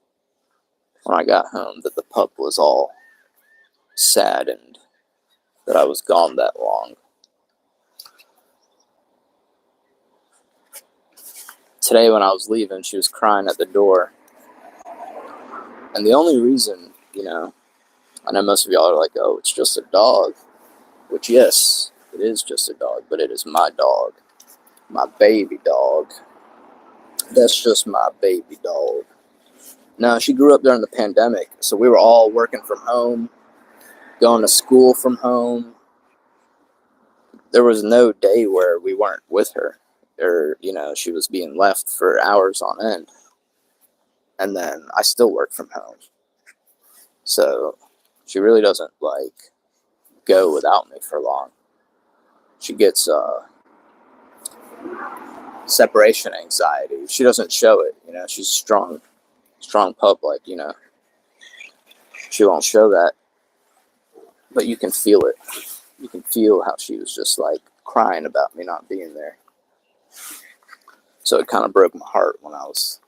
when I got home that the pup was all saddened that I was gone that long. Today when I was leaving, she was crying at the door. And the only reason, I know most of y'all are like, oh, it's just a dog. Which, yes, it is just a dog, but it is my dog. My baby dog. That's just my baby dog. No, she grew up during the pandemic, so we were all working from home, going to school from home. There was no day where we weren't with her, or, she was being left for hours on end. And then I still work from home. So she really doesn't, go without me for long. She gets, separation anxiety. She doesn't show it, she's strong pup, she won't show that, but you can feel it. You can feel how she was just crying about me not being there. So it kind of broke my heart when I was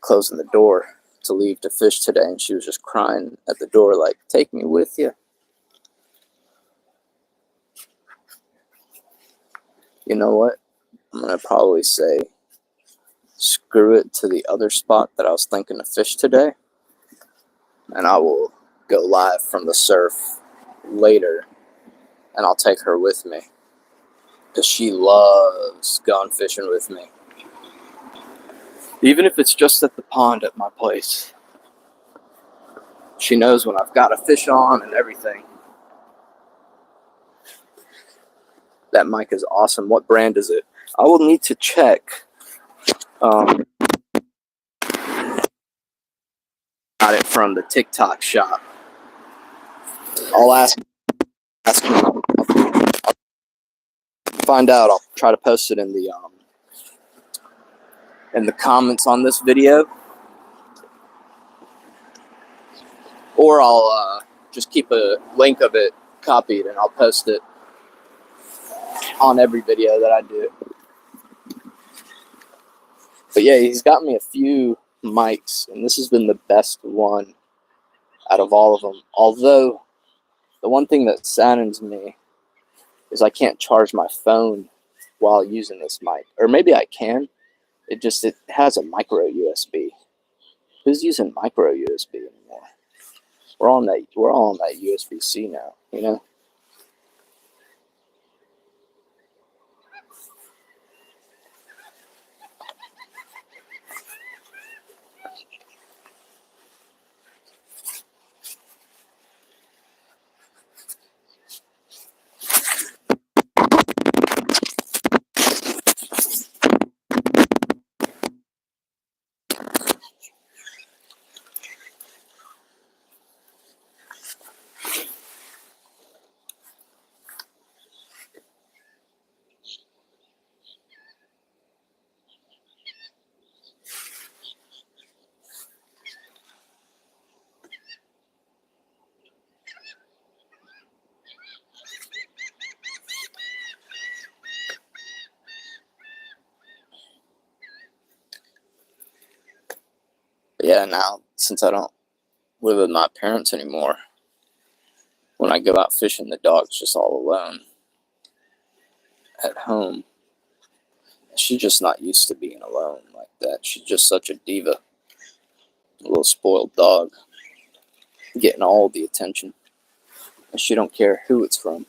closing the door to leave to fish today, and she was just crying at the door take me with you. You know what? I'm going to probably say screw it to the other spot that I was thinking to fish today, and I will go live from the surf later, and I'll take her with me because she loves going fishing with me, even if it's just at the pond at my place. She knows when I've got a fish on and everything. That mic is awesome. What brand is it? I will need to check. Got it from the TikTok shop. I'll ask him. I'll find out. I'll try to post it in the comments on this video, or I'll just keep a link of it copied and I'll post it on every video that I do. But yeah, he's got me a few mics, and this has been the best one out of all of them. Although, the one thing that saddens me is I can't charge my phone while using this mic. Or maybe I can. It has a micro USB. Who's using micro USB anymore? We're all on that USB-C now, But yeah, now, since I don't live with my parents anymore, when I go out fishing, the dog's just all alone at home. She's just not used to being alone like that. She's just such a diva. A little spoiled dog. Getting all the attention. And she don't care who it's from.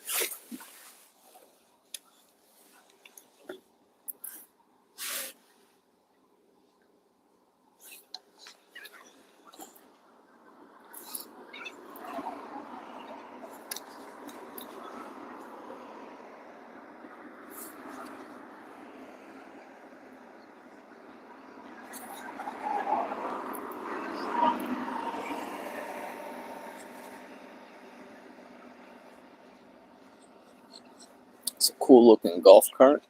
It's a cool looking golf cart.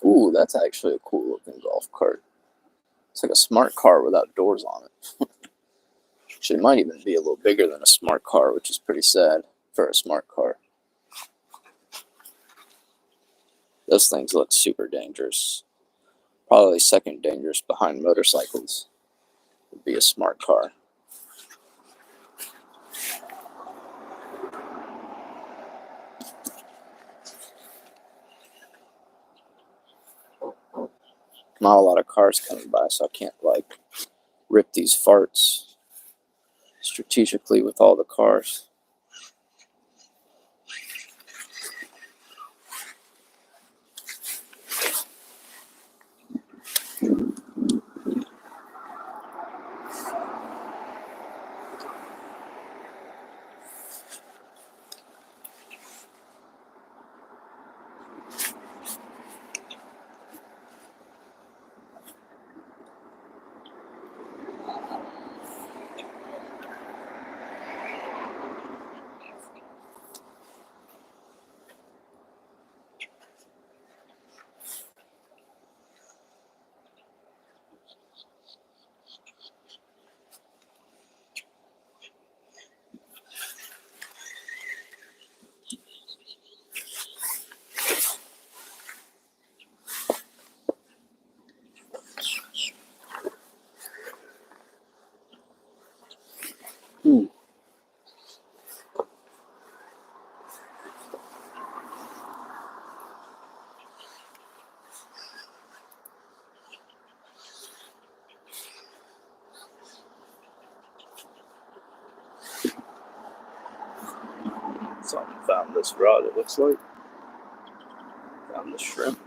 Ooh, that's actually a cool looking golf cart. It's like a smart car without doors on it. Actually, it might even be a little bigger than a smart car, which is pretty sad for a smart car. Those things look super dangerous. Probably second dangerous behind motorcycles would be a smart car. Not a lot of cars coming by, so I can't like rip these farts strategically with all the cars. Someone found this rod, it looks like. Found the shrimp.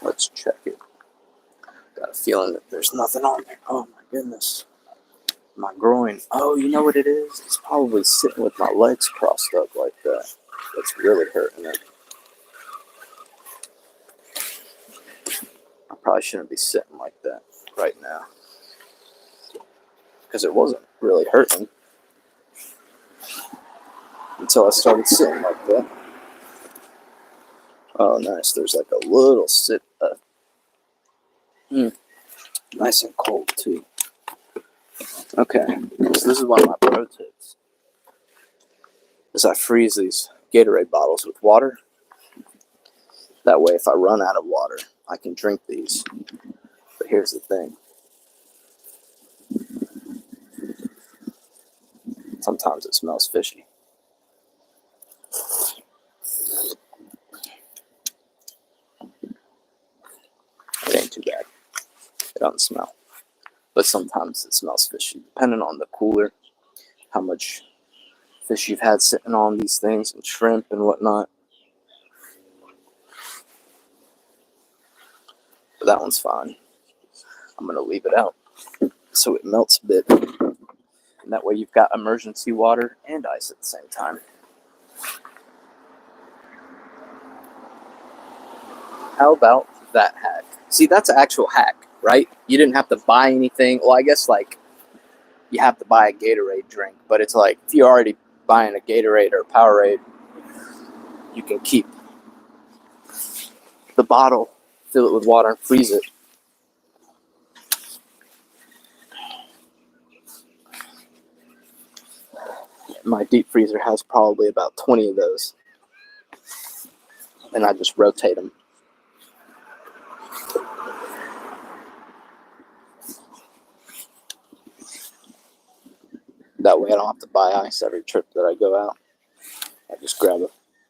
Let's check it. Got a feeling that there's nothing on there. Oh my goodness. My groin. Oh, you know what it is? It's probably sitting with my legs crossed up like that. That's really hurting it. I probably shouldn't be sitting like that right now, because it wasn't really hurting until I started sitting like that. Oh, nice. There's like a little sit. Nice and cold, too. Okay, so this is one of my pro tips. Is I freeze these Gatorade bottles with water. That way, if I run out of water, I can drink these. But here's the thing. Sometimes it smells fishy. It ain't too bad. It doesn't smell. But sometimes it smells fishy, depending on the cooler, how much fish you've had sitting on these things, and shrimp and whatnot. But that one's fine. I'm going to leave it out so it melts a bit. And that way you've got emergency water and ice at the same time. How about that hack? See, that's an actual hack, right? You didn't have to buy anything. Well, I guess like you have to buy a Gatorade drink, but it's like if you're already buying a Gatorade or a Powerade, you can keep the bottle, fill it with water, and freeze it. My deep freezer has probably about 20 of those, and I just rotate them. That way I don't have to buy ice every trip that I go out. I just grab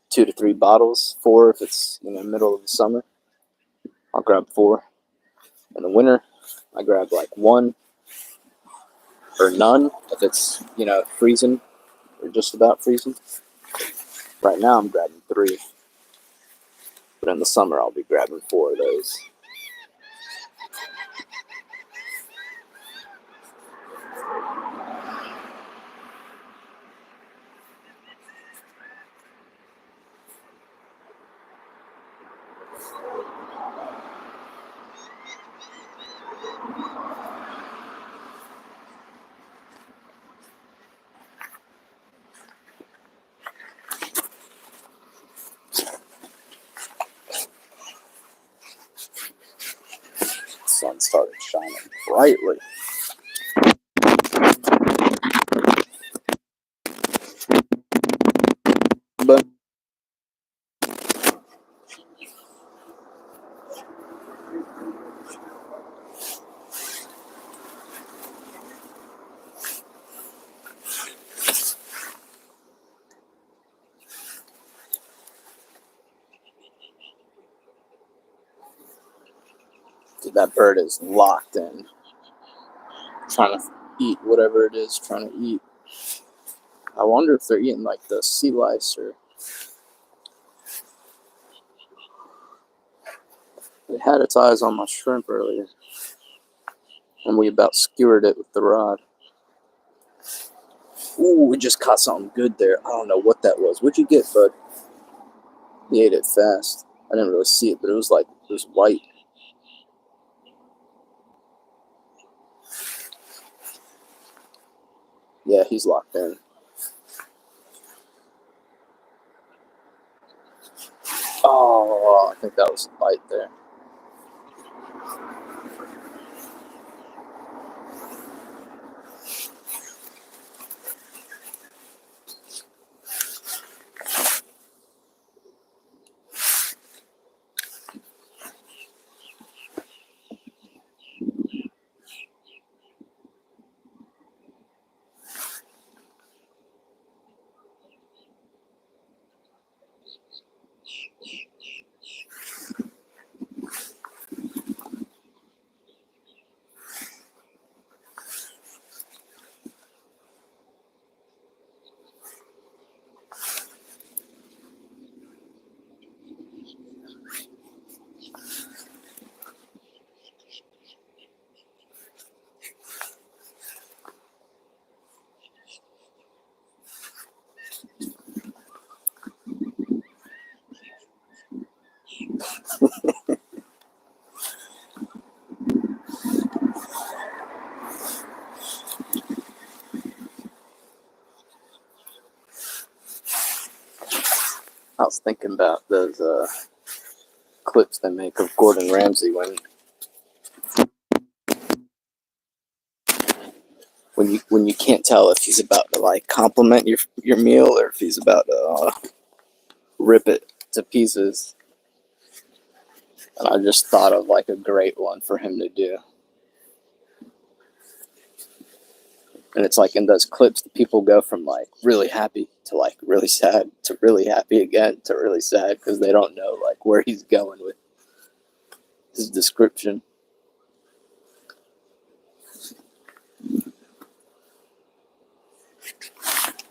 2 to 3 bottles, 4 if it's middle of the summer. I'll grab 4. In the winter, I grab like 1 or none if it's freezing or just about freezing. Right now I'm grabbing 3, but in the summer I'll be grabbing 4 of those. Sun started shining brightly. But that bird is locked in, trying to eat whatever it is trying to eat. I wonder if they're eating like the sea lice or. It had its eyes on my shrimp earlier, and we about skewered it with the rod. Ooh, we just caught something good there. I don't know what that was. What'd you get, bud? He ate it fast. I didn't really see it, but it was white. Yeah, he's locked in. Oh, I think that was a bite there. I was thinking about those clips they make of Gordon Ramsay when you can't tell if he's about to like compliment your meal or if he's about to rip it to pieces. And I just thought of like a great one for him to do. And it's like in those clips, the people go from like really happy to like really sad to really happy again to really sad because they don't know like where he's going with his description.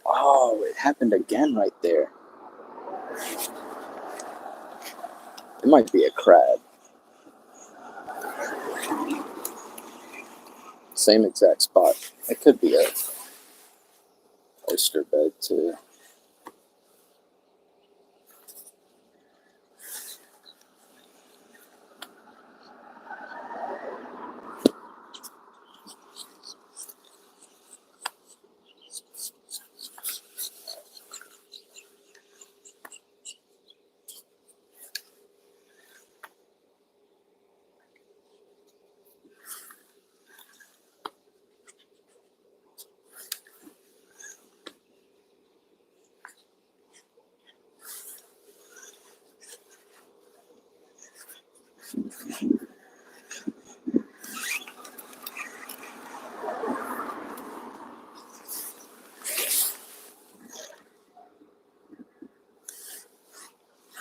Oh, it happened again right there. It might be a crab. Same exact spot. It could be a oyster bed too.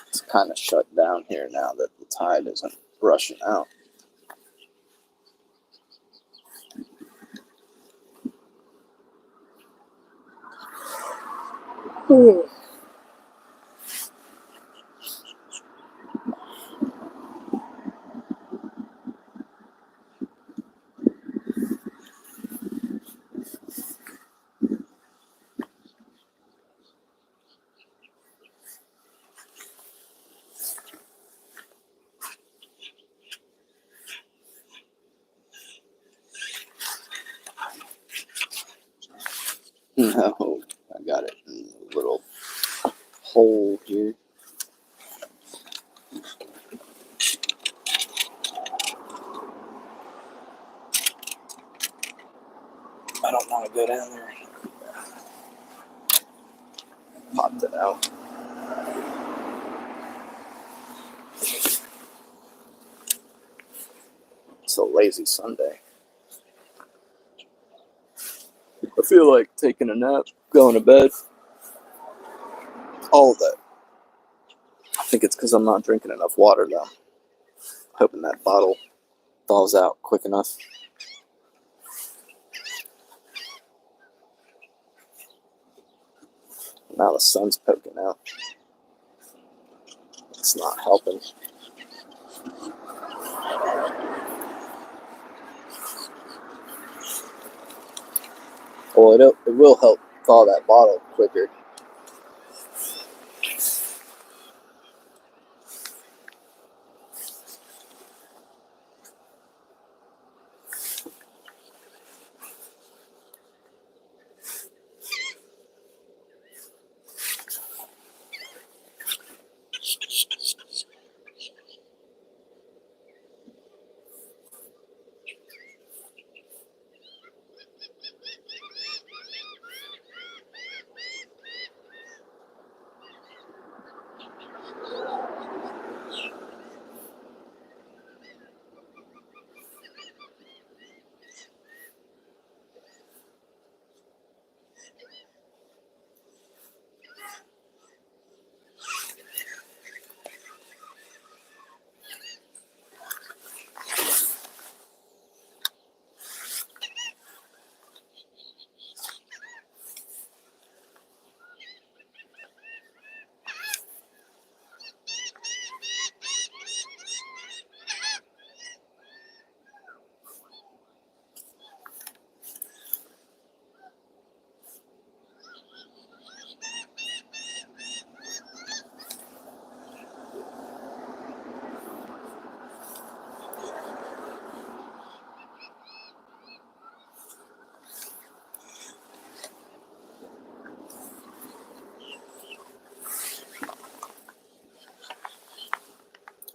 It's kind of shut down here now that the tide isn't rushing out. No, I got it in a little hole here. I don't want to go down there. Popped it out. It's a lazy Sunday. I feel like taking a nap, going to bed. All of that. I think it's because I'm not drinking enough water, though. Hoping that bottle thaws out quick enough. Now the sun's poking out. It's not helping. Well, it will help thaw that bottle quicker.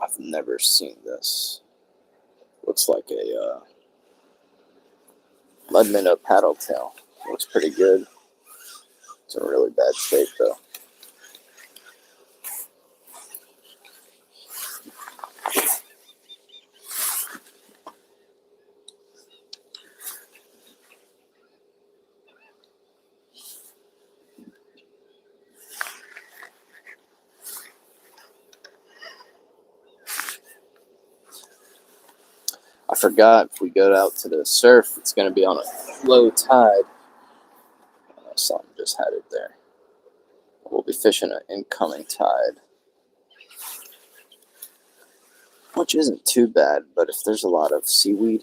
I've never seen this. Looks like a mud minnow paddle tail. Looks pretty good. It's in really bad shape though. I forgot if we go out to the surf, it's going to be on a low tide. Something just had it there. We'll be fishing an incoming tide, which isn't too bad, but if there's a lot of seaweed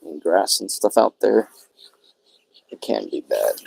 and grass and stuff out there, it can be bad.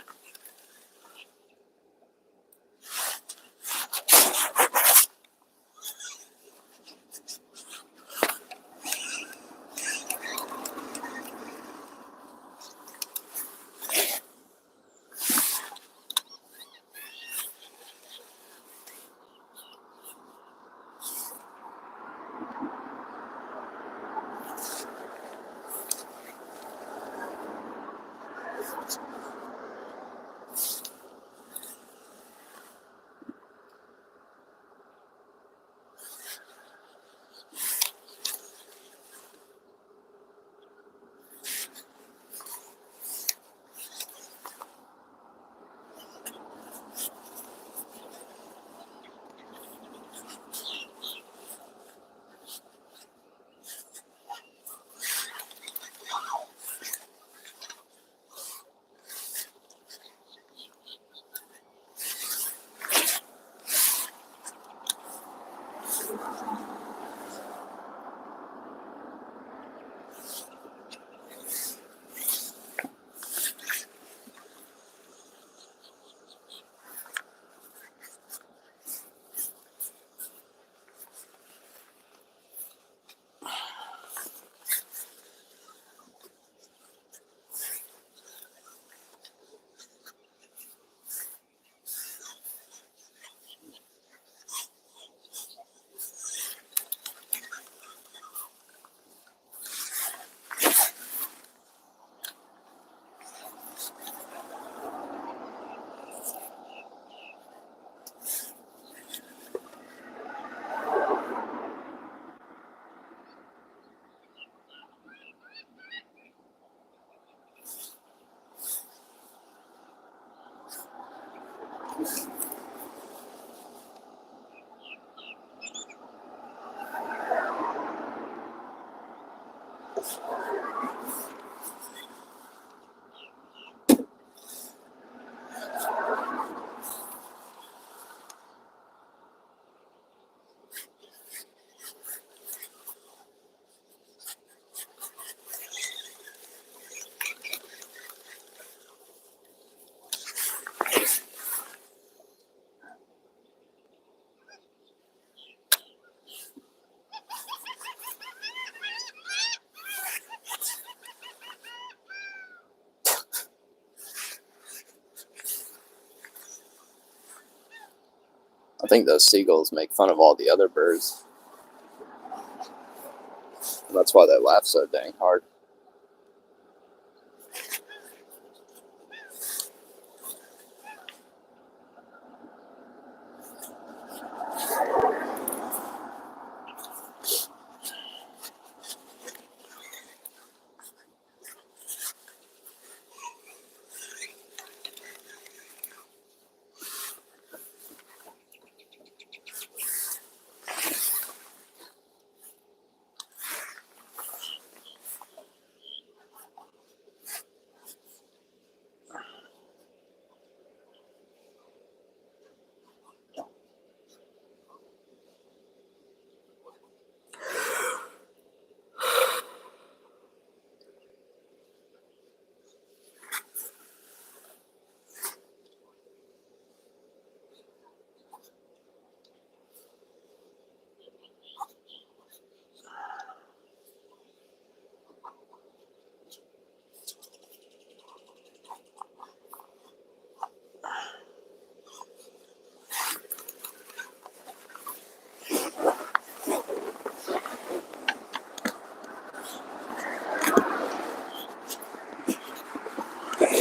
I think those seagulls make fun of all the other birds. And that's why they laugh so dang hard.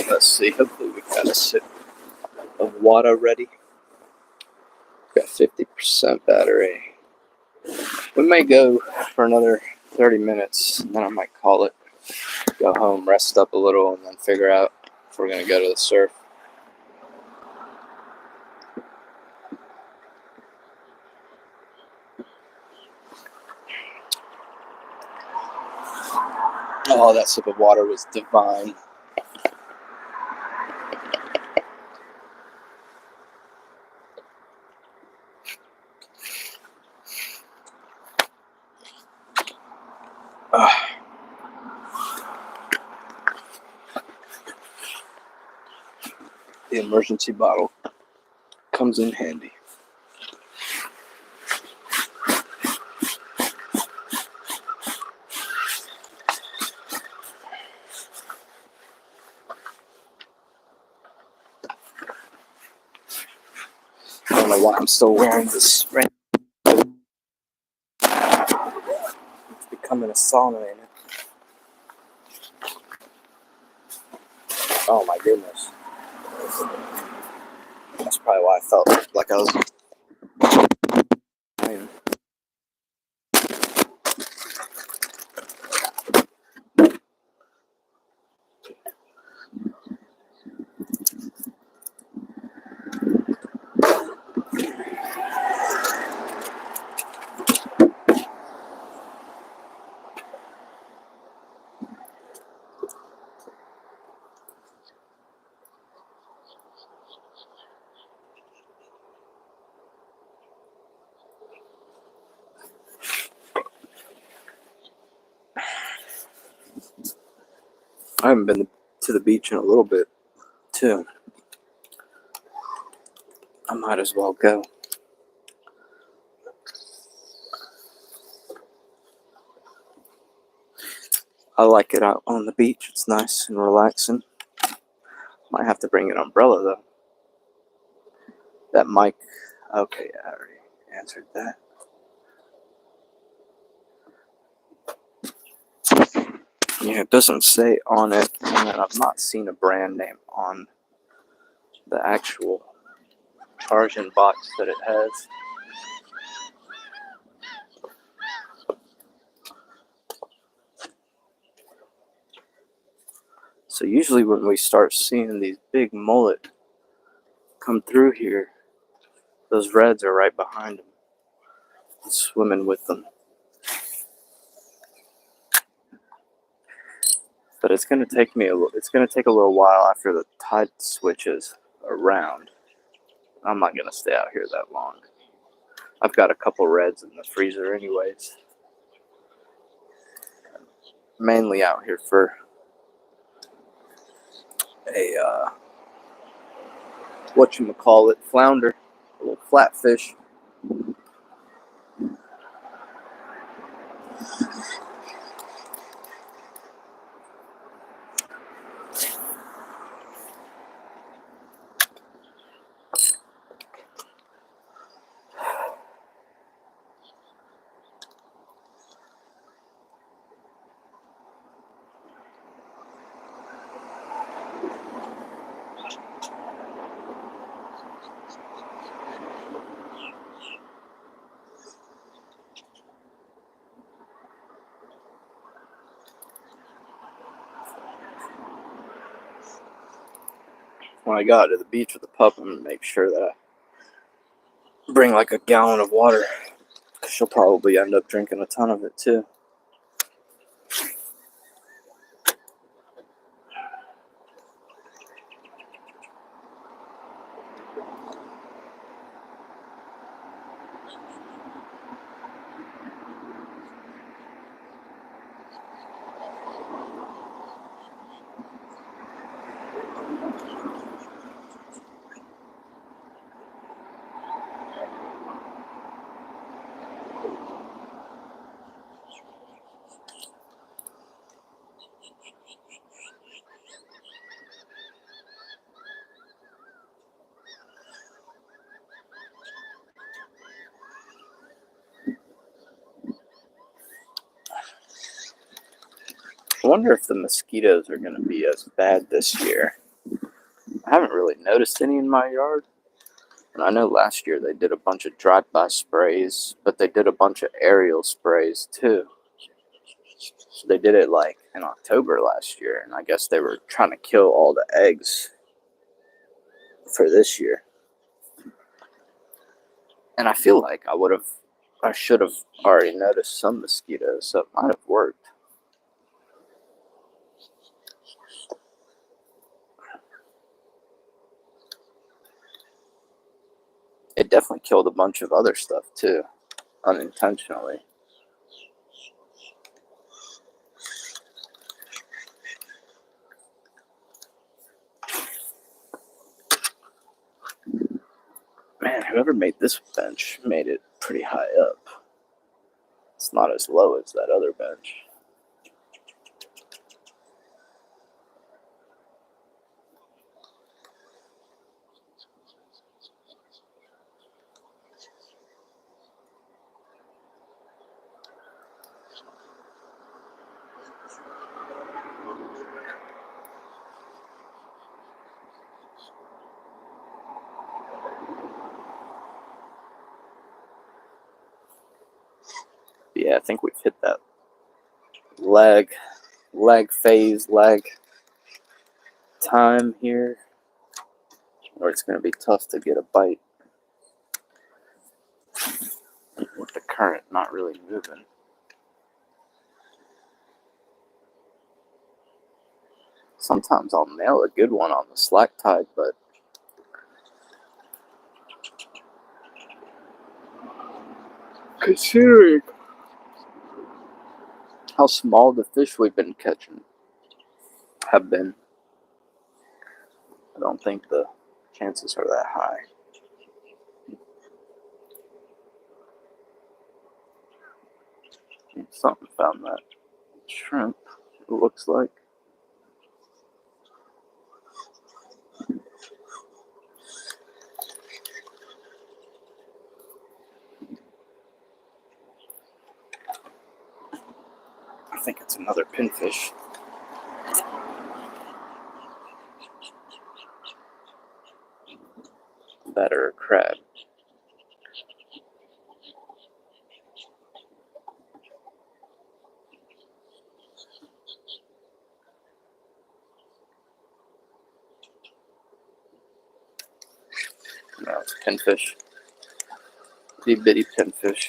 Let's see, hopefully we got a sip of water ready. Got 50% battery. We may go for another 30 minutes, and then I might call it. Go home, rest up a little, and then figure out if we're going to go to the surf. Oh, that sip of water was divine. The emergency bottle comes in handy. I don't know why I'm still wearing this rain. It's becoming a sauna in it. Oh my goodness. That's probably why I felt like I was. I haven't been to the beach in a little bit, too. I might as well go. I like it out on the beach. It's nice and relaxing. Might have to bring an umbrella, though. That mic. Okay, I already answered that. Yeah, it doesn't say on it, and I've not seen a brand name on the actual charging box that it has. So usually when we start seeing these big mullet come through here, those reds are right behind them, swimming with them. But it's gonna take me it's gonna take a little while after the tide switches around. I'm not gonna stay out here that long. I've got a couple reds in the freezer anyways. Mainly out here for a whatchamacallit, flounder, a little flatfish. When I go out to the beach with the pup, I'm gonna make sure that I bring like a gallon of water. She'll probably end up drinking a ton of it too. I wonder if the mosquitoes are going to be as bad this year. I haven't really noticed any in my yard. And I know last year they did a bunch of drive-by sprays, but they did a bunch of aerial sprays too. So they did it like in October last year, and I guess they were trying to kill all the eggs for this year. And I feel like I should have already noticed some mosquitoes, so it might have worked. It definitely killed a bunch of other stuff too, unintentionally. Man, whoever made this bench made it pretty high up. It's not as low as that other bench. Yeah, I think we've hit that lag phase, lag time here, where it's going to be tough to get a bite with the current not really moving. Sometimes I'll nail a good one on the slack tide, but considering how small the fish we've been catching have been, I don't think the chances are that high. Something found that shrimp, it looks like. I think it's another pinfish. That or a crab. No, it's a pinfish. Itty bitty pinfish.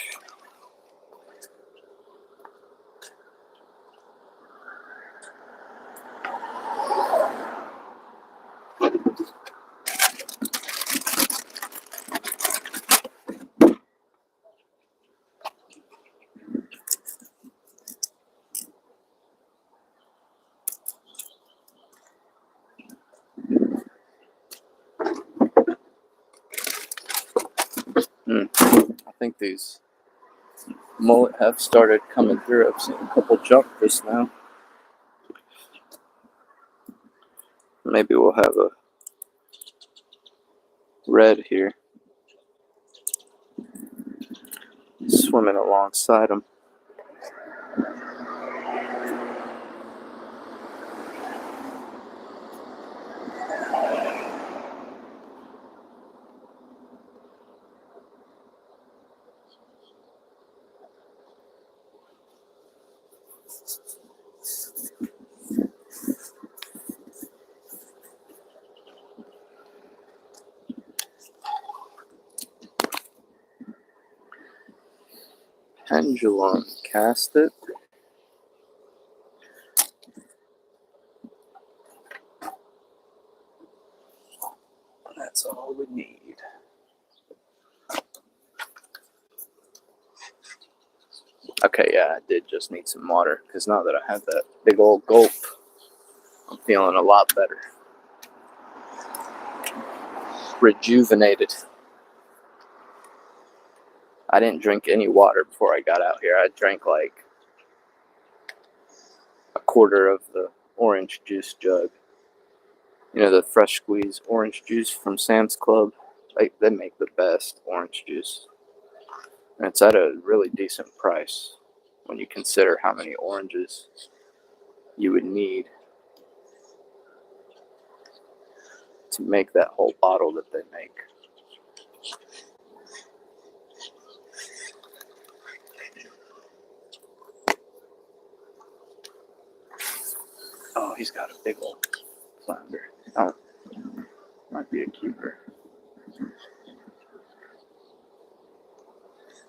I think these mullet have started coming through. I've seen a couple jump just now. Maybe we'll have a red here swimming alongside them. Pendulum, cast it. That's all we need. Okay, yeah, I did just need some water because now that I have that big old gulp, I'm feeling a lot better. Rejuvenated. I didn't drink any water before I got out here. I drank like a quarter of the orange juice jug. You know, the fresh squeeze orange juice from Sam's Club. They make the best orange juice. And it's at a really decent price when you consider how many oranges you would need to make that whole bottle that they make. Oh, he's got a big old flounder. Oh, might be a keeper.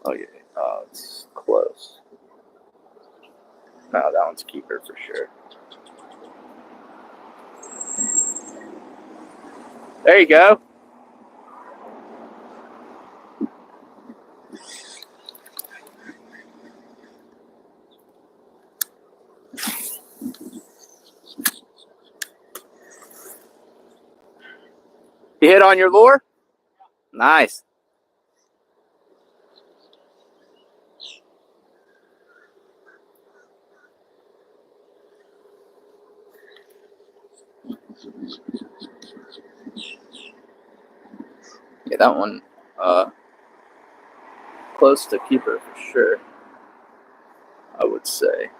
Oh, yeah. Oh, it's close. No, that one's keeper for sure. There you go. You hit on your lure? Nice. Yeah, that one, close to keeper for sure, I would say.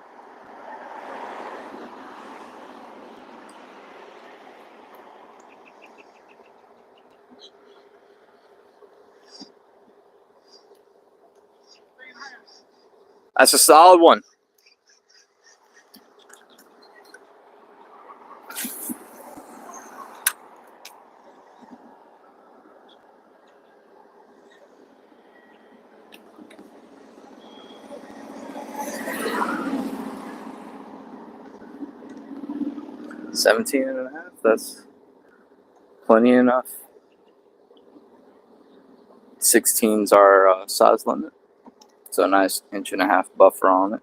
That's a solid one. $17.5. That's plenty enough. 16's our size limit. So a nice 1.5-inch buffer on it.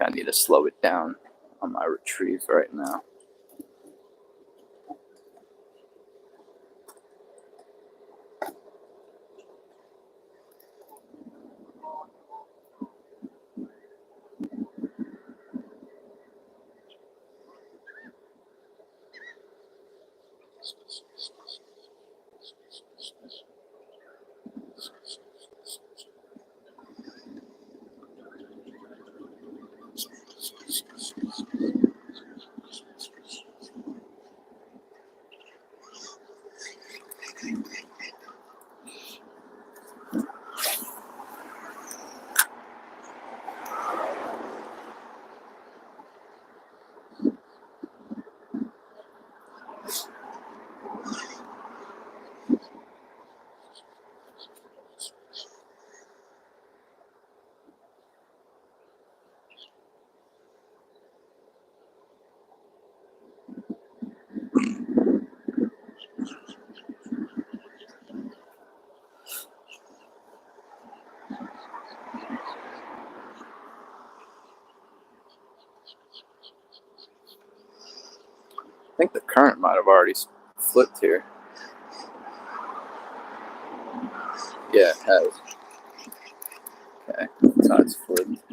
I need to slow it down on my retrieve right now. current might have already flipped here. Yeah, it has. Okay, tide's flipped.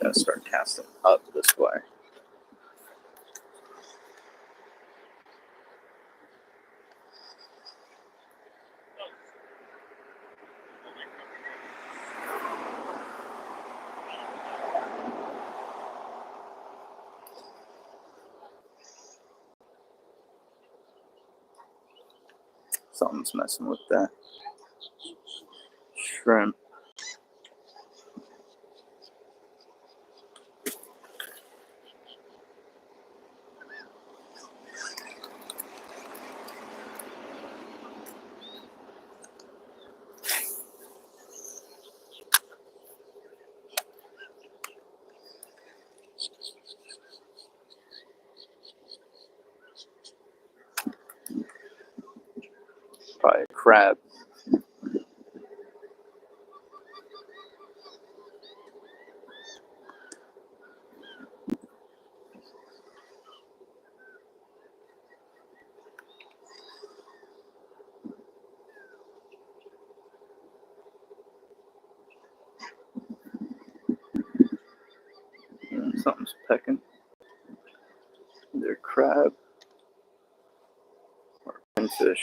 Gotta start casting up this way. Something's messing with that shrimp. Probably a crab. Something's pecking. Either crab or pinfish.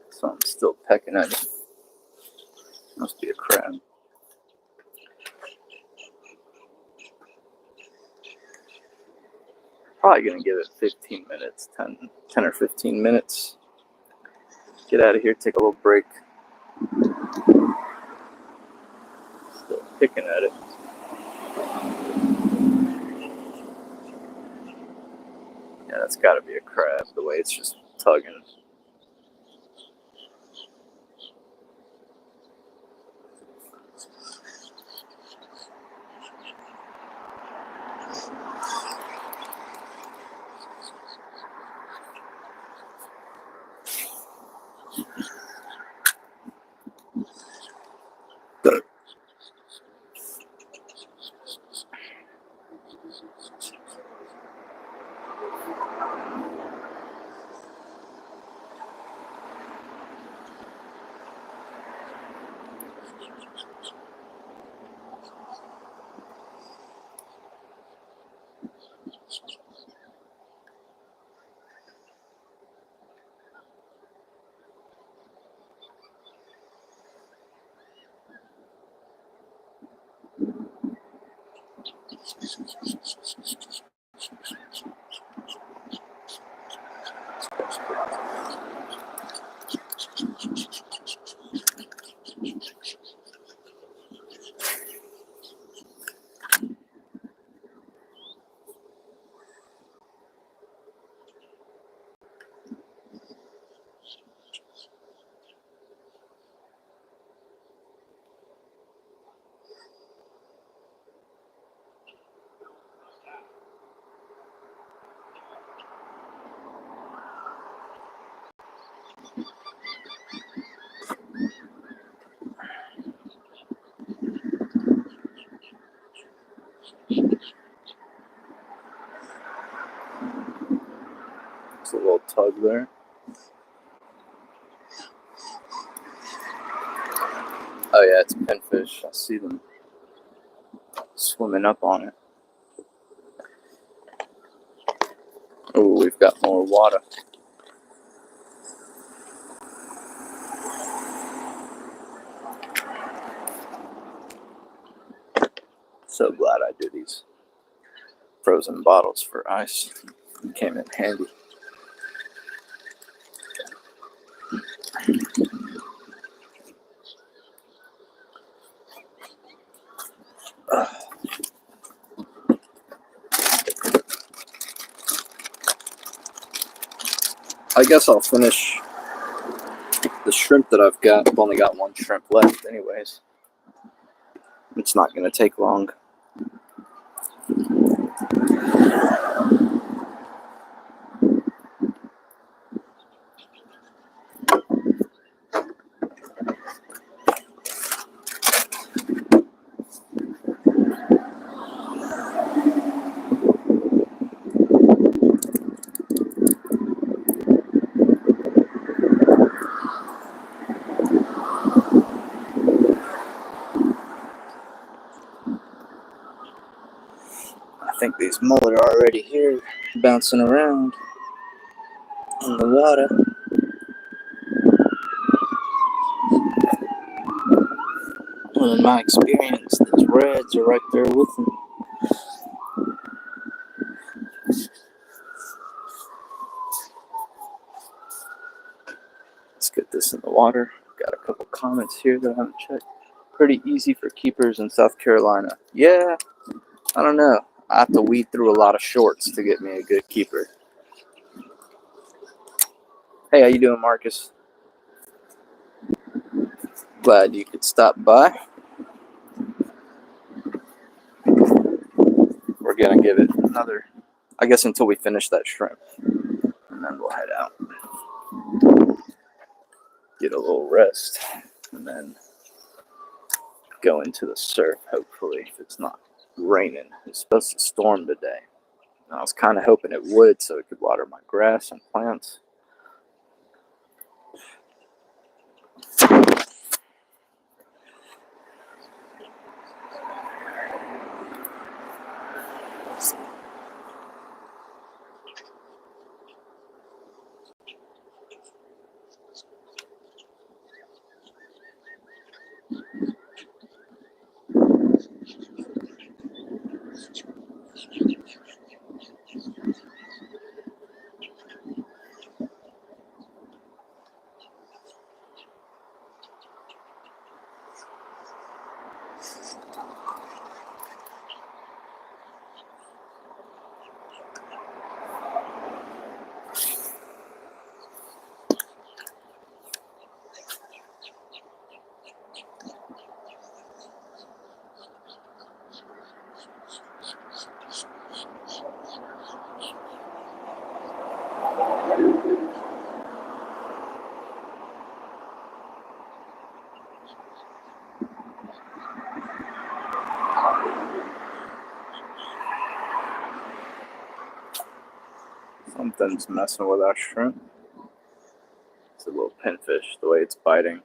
Something's still pecking at it. Must be a crab. Probably gonna give it 15 minutes, 10 or 15 minutes. Get out of here, take a little break. Still picking at it. Yeah, that's gotta be a crab, the way it's just tugging. It's a little tug there. Oh yeah, it's pinfish. I see them swimming up on it. Oh, we've got more water. So glad I do these frozen bottles for ice. Came in handy. I guess I'll finish the shrimp that I've got. I've only got one shrimp left anyways. It's not going to take long. I think these mullet are already here, bouncing around in the water. Well, in my experience, these reds are right there with them. Let's get this in the water. Got a couple comments here that I haven't checked. Pretty easy for keepers in South Carolina. Yeah, I don't know. I have to weed through a lot of shorts to get me a good keeper. Hey, how you doing, Marcus? Glad you could stop by. We're gonna give it another, I guess, until we finish that shrimp, and then we'll head out, get a little rest, and then go into the surf. Hopefully, if it's not raining. It's supposed to storm today. I was kind of hoping it would, so it could water my grass and plants. Something's messing with our shrimp. It's a little pinfish, the way it's biting.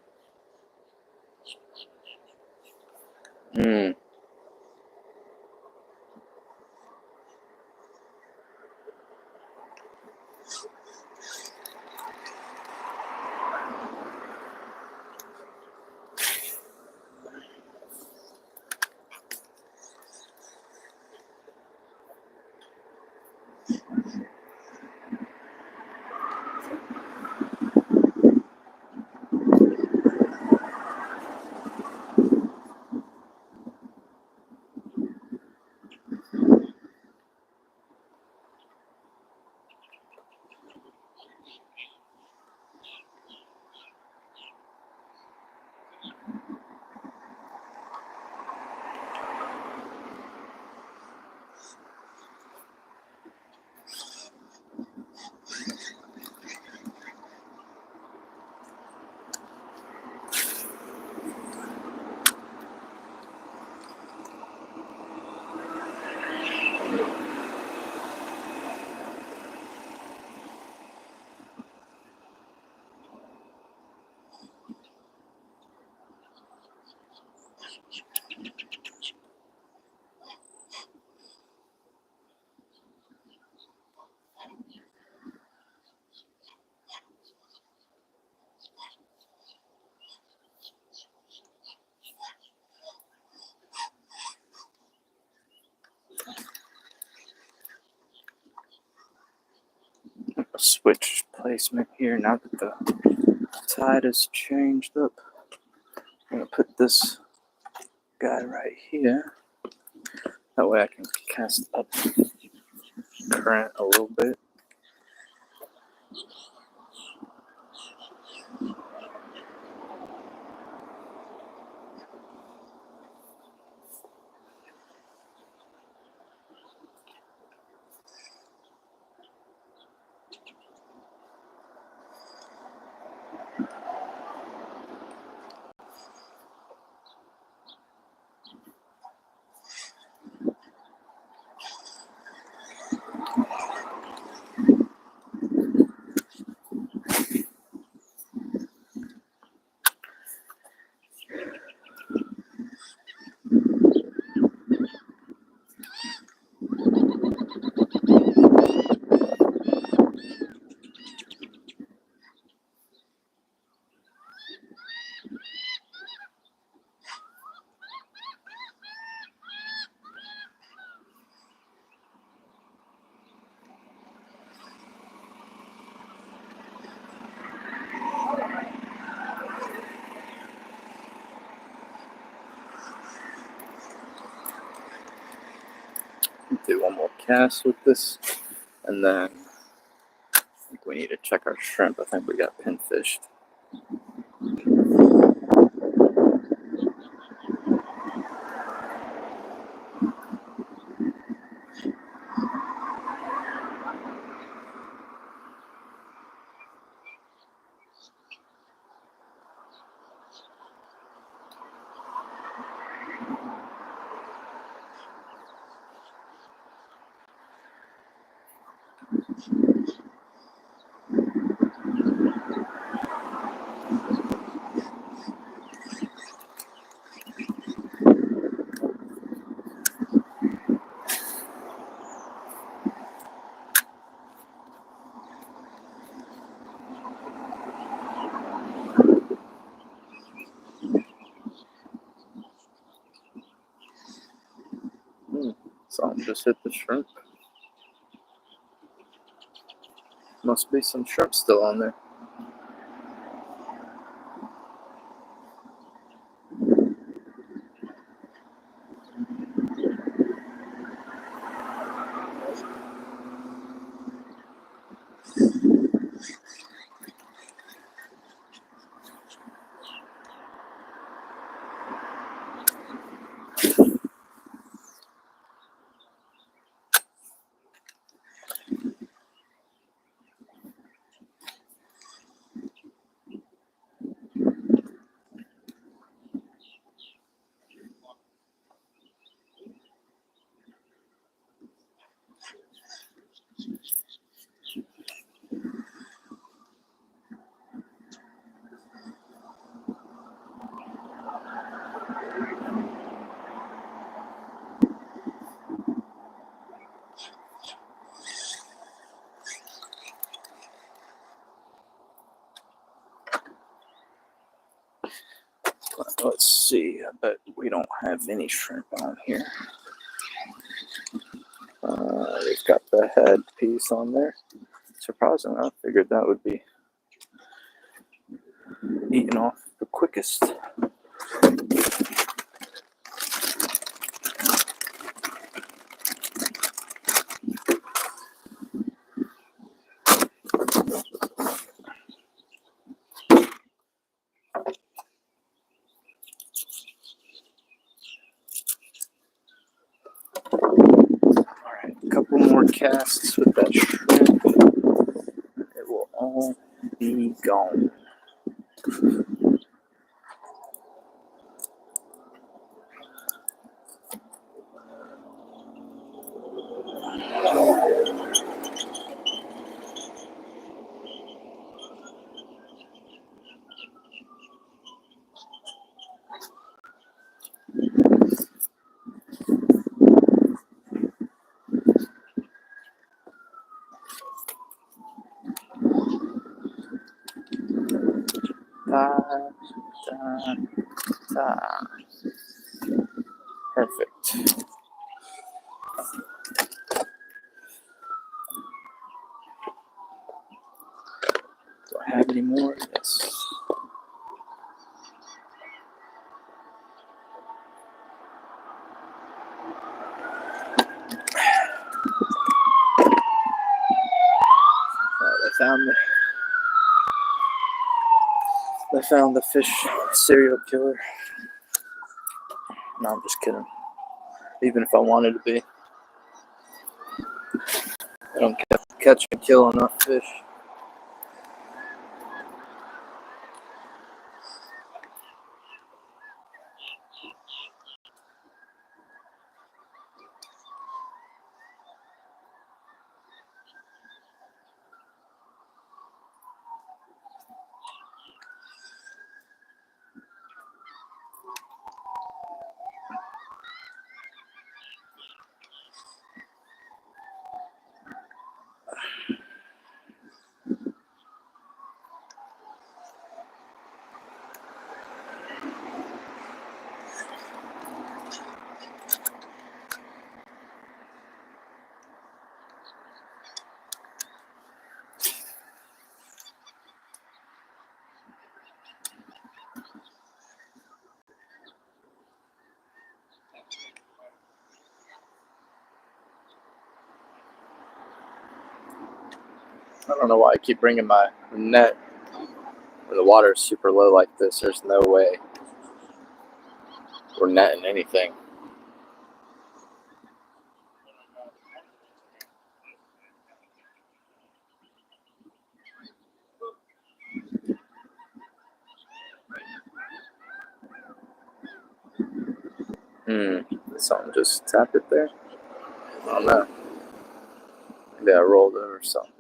switch placement here now that the tide has changed up. I'm going to put this guy right here. That way I can cast up current a little bit. Do one more cast with this, and then I think we need to check our shrimp. I think we got pinfished. Something just hit the shrimp. Must be some shrimp still on there. Let's see. I bet we don't have any shrimp on here. They've got the head piece on there. Surprisingly, I figured that would be eaten off the quickest. Alright, a couple more casts with that shrimp. It will all be gone. Perfect. have any more? Yes. They found the fish serial killer. No, I'm just kidding. Even if I wanted to be, I don't catch and kill enough fish. I don't know why I keep bringing my net when the water is super low like this. There's no way we're netting anything. Did something just tap it there? I don't know. Maybe I rolled it or something.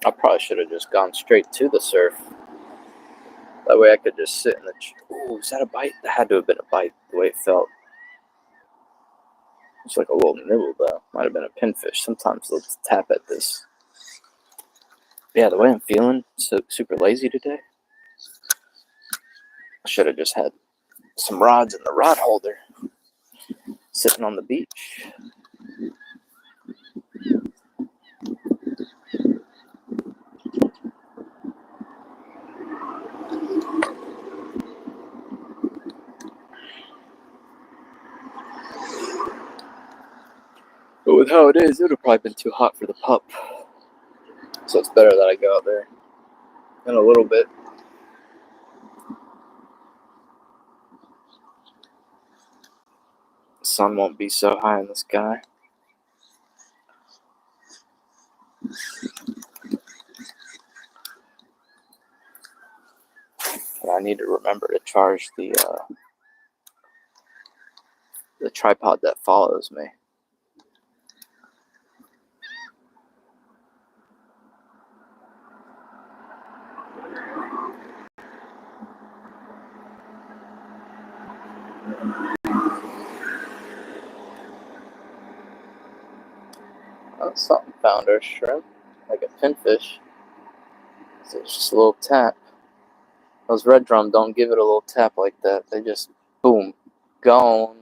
I probably should have just gone straight to the surf. That way I could just sit in the... Ooh, is that a bite? That had to have been a bite, the way it felt. It's like a little nibble, though. Might have been a pinfish. Sometimes they'll tap at this. Yeah, the way I'm feeling, so super lazy today. I should have just had some rods in the rod holder. Sitting on the beach. But with how it is, it would have probably been too hot for the pup. So it's better that I go out there. in a little bit. The sun won't be so high in the sky. And I need to remember to charge the tripod that follows me. Oh, something found our shrimp, like a pinfish. So it's just a little tap. Those red drum don't give it a little tap like that. They just, boom, gone.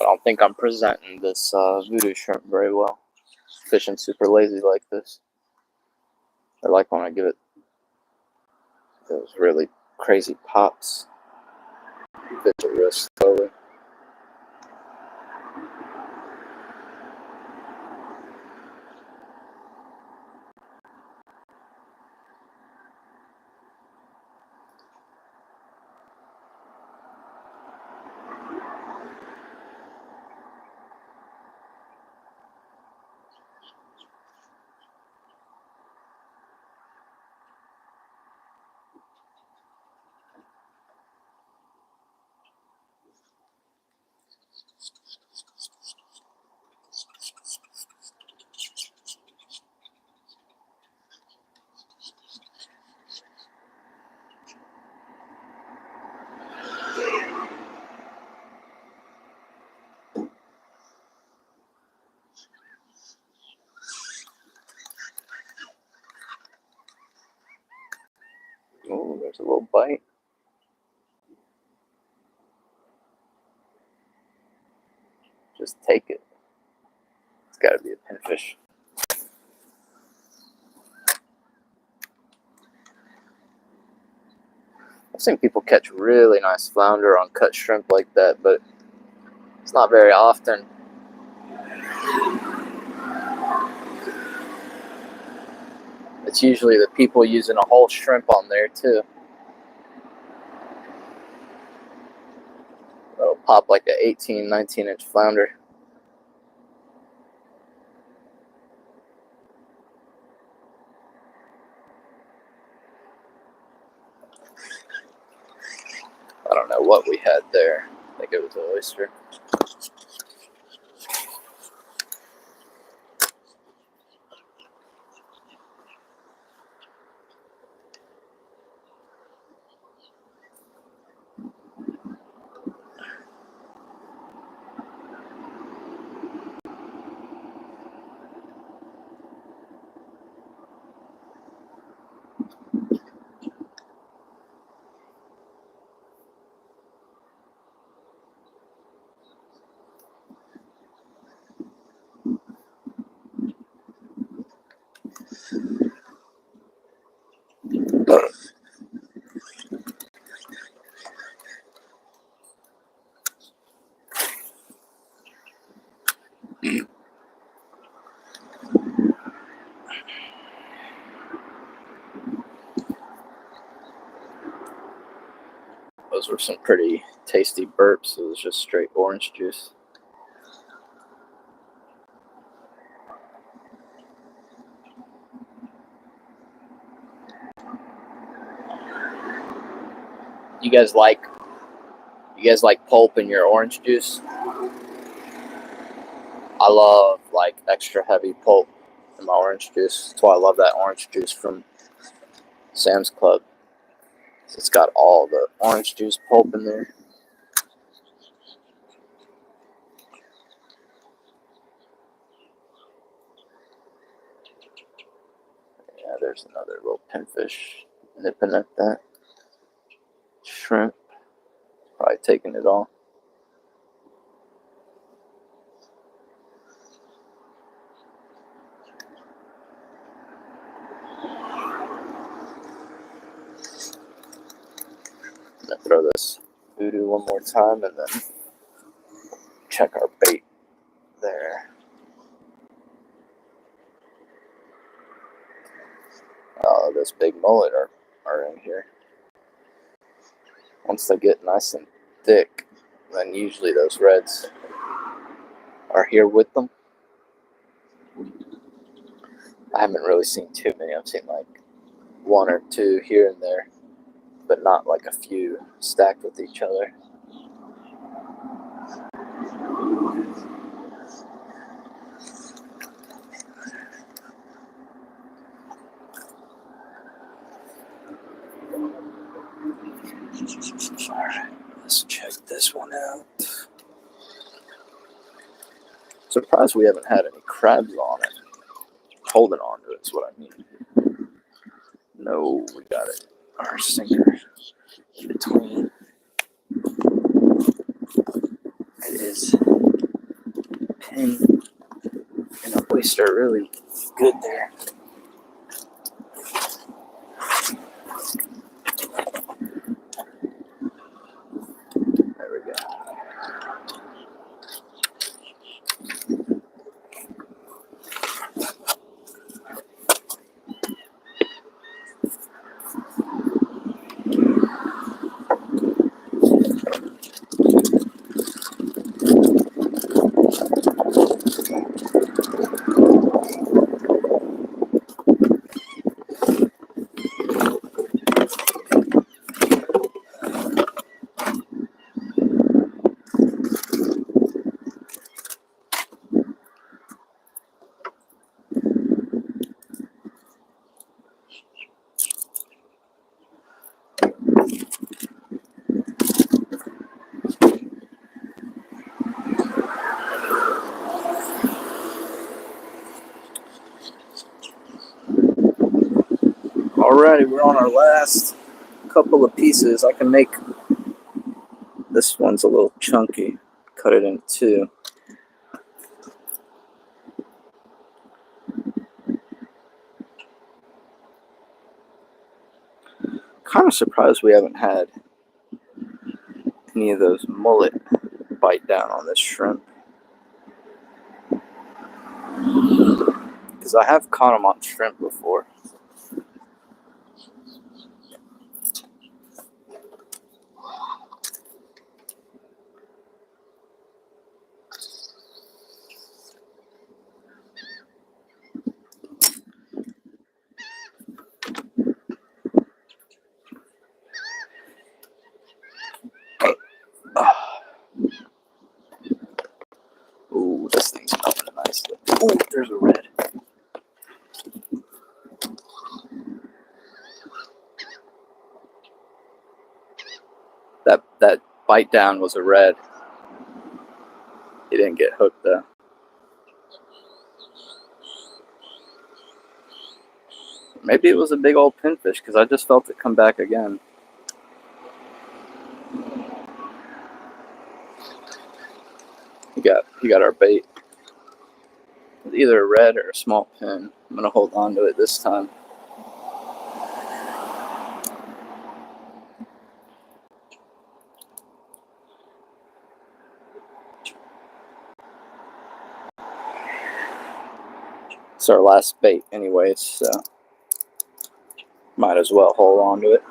I don't think I'm presenting this voodoo shrimp very well. Fishing super lazy like this. I like when I give it those really crazy pops. Fish it real slowly. Oh, there's a little bite. Just take it. It's got to be a pinfish. I've seen people catch really nice flounder on cut shrimp like that, but it's not very often. It's usually the people using a whole shrimp on there too. It'll pop like an 18, 19-inch flounder. I don't know what we had there. I think it was an oyster. Those were some pretty tasty burps. It was just straight orange juice. You guys like pulp in your orange juice? I love like extra heavy pulp in my orange juice. That's why I love that orange juice from Sam's Club. It's got all the orange juice pulp in there. Yeah, there's another little pinfish nipping at that shrimp. Probably taking it all. I'm gonna throw this voodoo one more time and then check our bait there. Oh, those big mullet are in here. Once they get nice and thick, then usually those reds are here with them. I haven't really seen too many. I've seen like one or two here and there, but not like a few stacked with each other. Alright, let's check this one out. Surprised we haven't had any crabs on it. Holding on to it is what I mean. No, we got it. Our sinker in between. It is pin and a oyster really good there. There we go. Alrighty, we're on our last couple of pieces. I can make this one's a little chunky. Cut it in two. Kind of surprised we haven't had any of those mullet bite down on this shrimp. Because I have caught them on shrimp before. Ooh, this thing's coming nicely. Ooh, there's a red. That bite down was a red. He didn't get hooked though. Maybe it was a big old pinfish because I just felt it come back again. He got our bait. It's either a red or a small pin. I'm gonna hold on to it this time. It's our last bait anyways, so might as well hold on to it.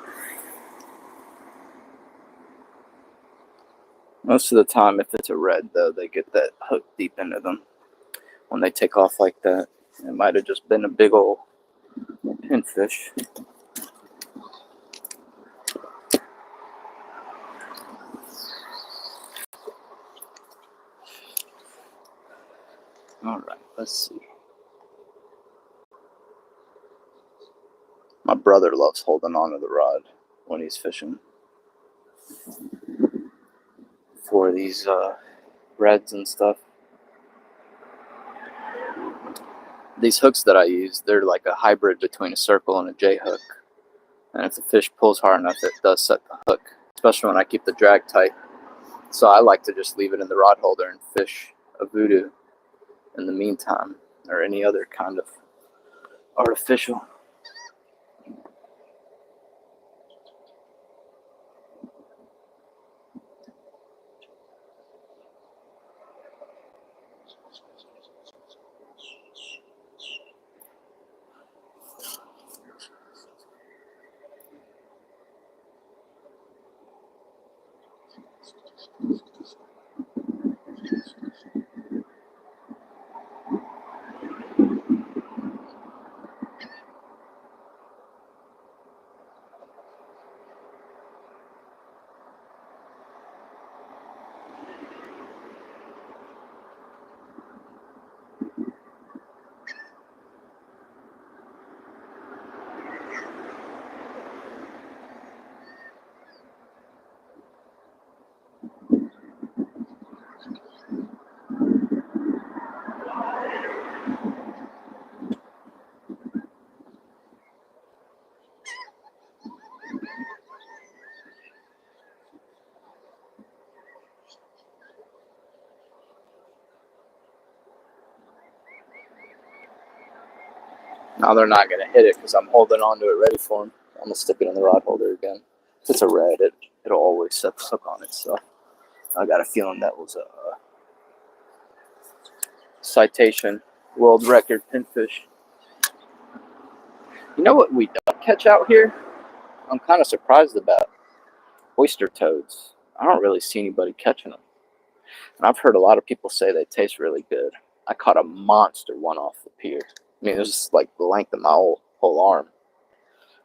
Most of the time, if it's a red, though, they get that hook deep into them when they take off like that. It might have just been a big old pinfish. All right, let's see. My brother loves holding onto the rod when he's fishing for these reds and stuff. These hooks that I use, they're like a hybrid between a circle and a J hook. And if the fish pulls hard enough, it does set the hook, especially when I keep the drag tight. So I like to just leave it in the rod holder and fish a voodoo in the meantime, or any other kind of artificial. Now they're not going to hit it because I'm holding on to it ready for them. I'm going to stick it in the rod holder again. If it's a red, it'll always set the hook on it. So I got a feeling that was a citation world record pinfish. You know what we don't catch out here? I'm kind of surprised about oyster toads. I don't really see anybody catching them. And I've heard a lot of people say they taste really good. I caught a monster one off the pier. I mean, it was just like the length of my whole arm.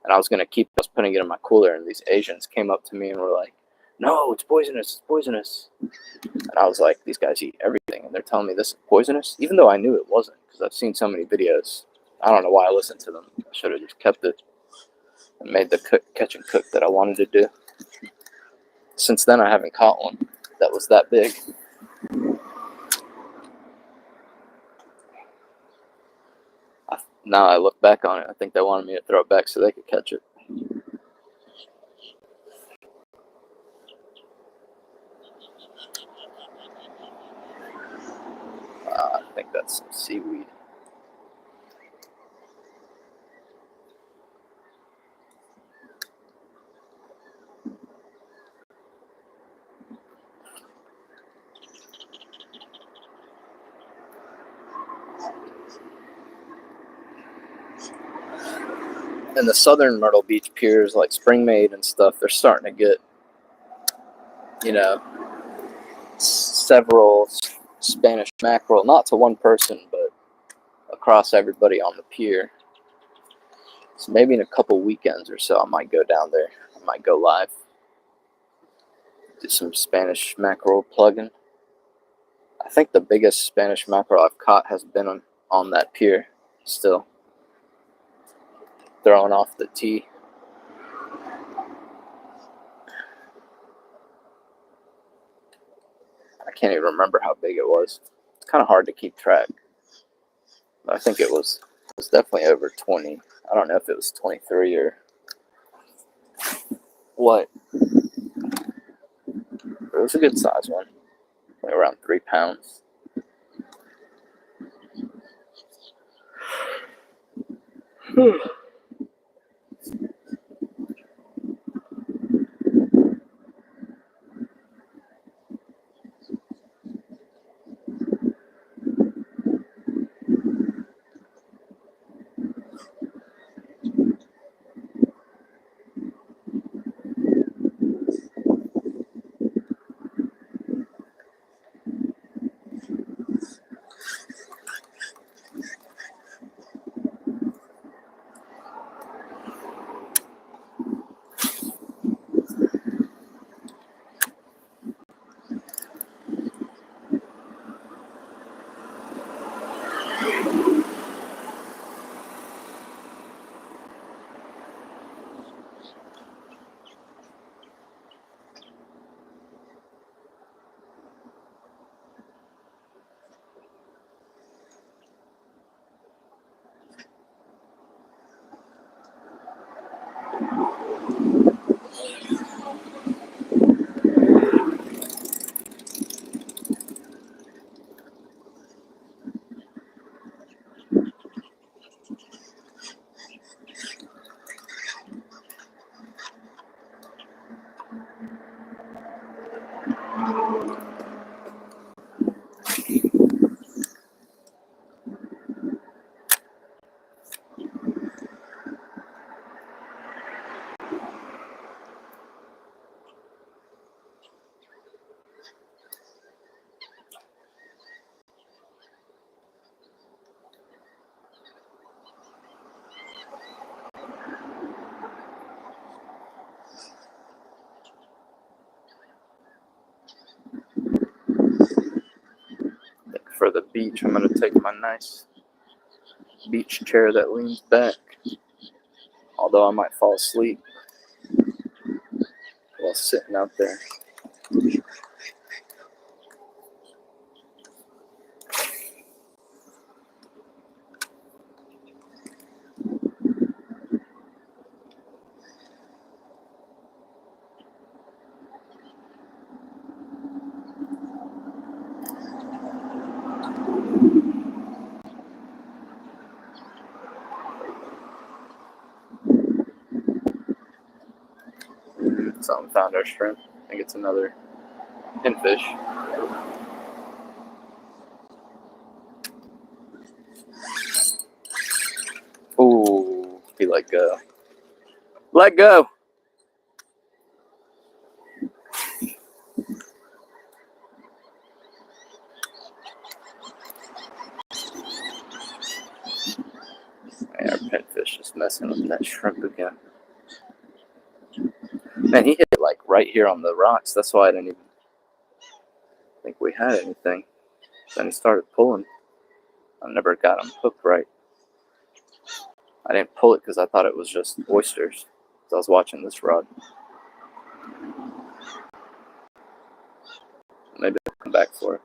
And I was putting it in my cooler, and these Asians came up to me and were like, "No, it's poisonous, it's poisonous." And I was like, these guys eat everything, and they're telling me this is poisonous? Even though I knew it wasn't, because I've seen so many videos. I don't know why I listened to them. I should have just kept it and made the catch and cook that I wanted to do. Since then, I haven't caught one that was that big. Now I look back on it, I think they wanted me to throw it back so they could catch it. I think that's some seaweed. And the southern Myrtle Beach piers, like Springmaid and stuff, they're starting to get, several Spanish mackerel, not to one person, but across everybody on the pier. So maybe in a couple weekends or so, I might go down there. I might go live, do some Spanish mackerel plugging. I think the biggest Spanish mackerel I've caught has been on that pier still. Throwing off the tee. I can't even remember how big it was. It's kind of hard to keep track. But I think it was definitely over 20. I don't know if it was 23 or what. But it was a good size one. Like around 3 pounds. For the beach, I'm going to take my nice beach chair that leans back. Although I might fall asleep while sitting out there. Something found our shrimp. I think it's another pinfish. Ooh, he let go. Let go! Man, our pinfish is messing with that shrimp again. Man, he hit it like right here on the rocks. That's why I didn't even think we had anything. Then he started pulling. I never got him hooked right. I didn't pull it because I thought it was just oysters. So I was watching this rod. Maybe I'll come back for it.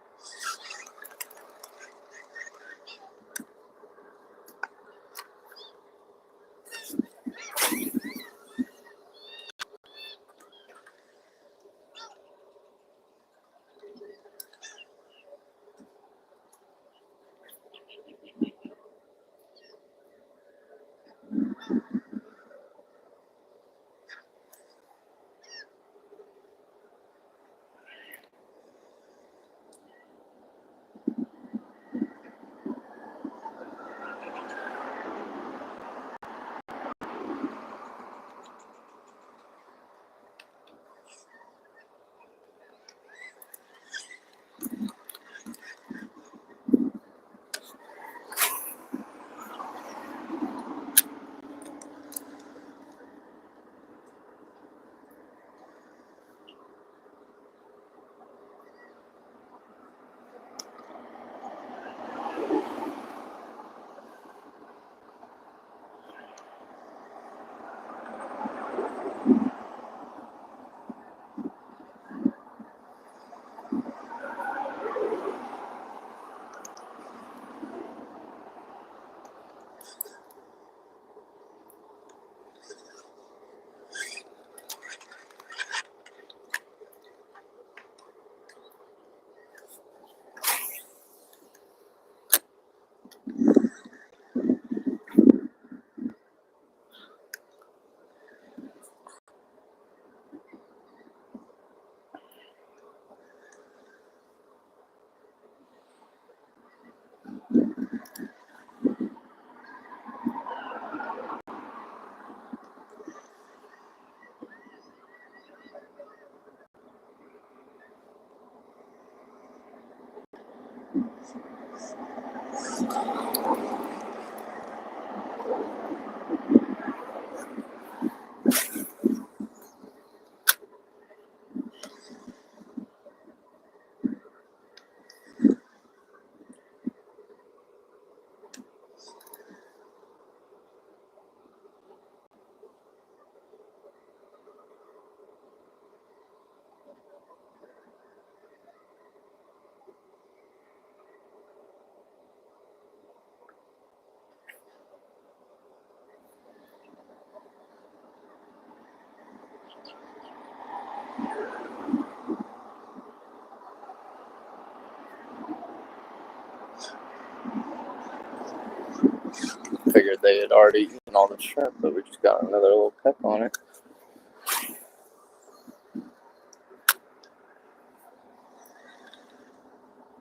they had already eaten all the shrimp, but we just got another little peck on it.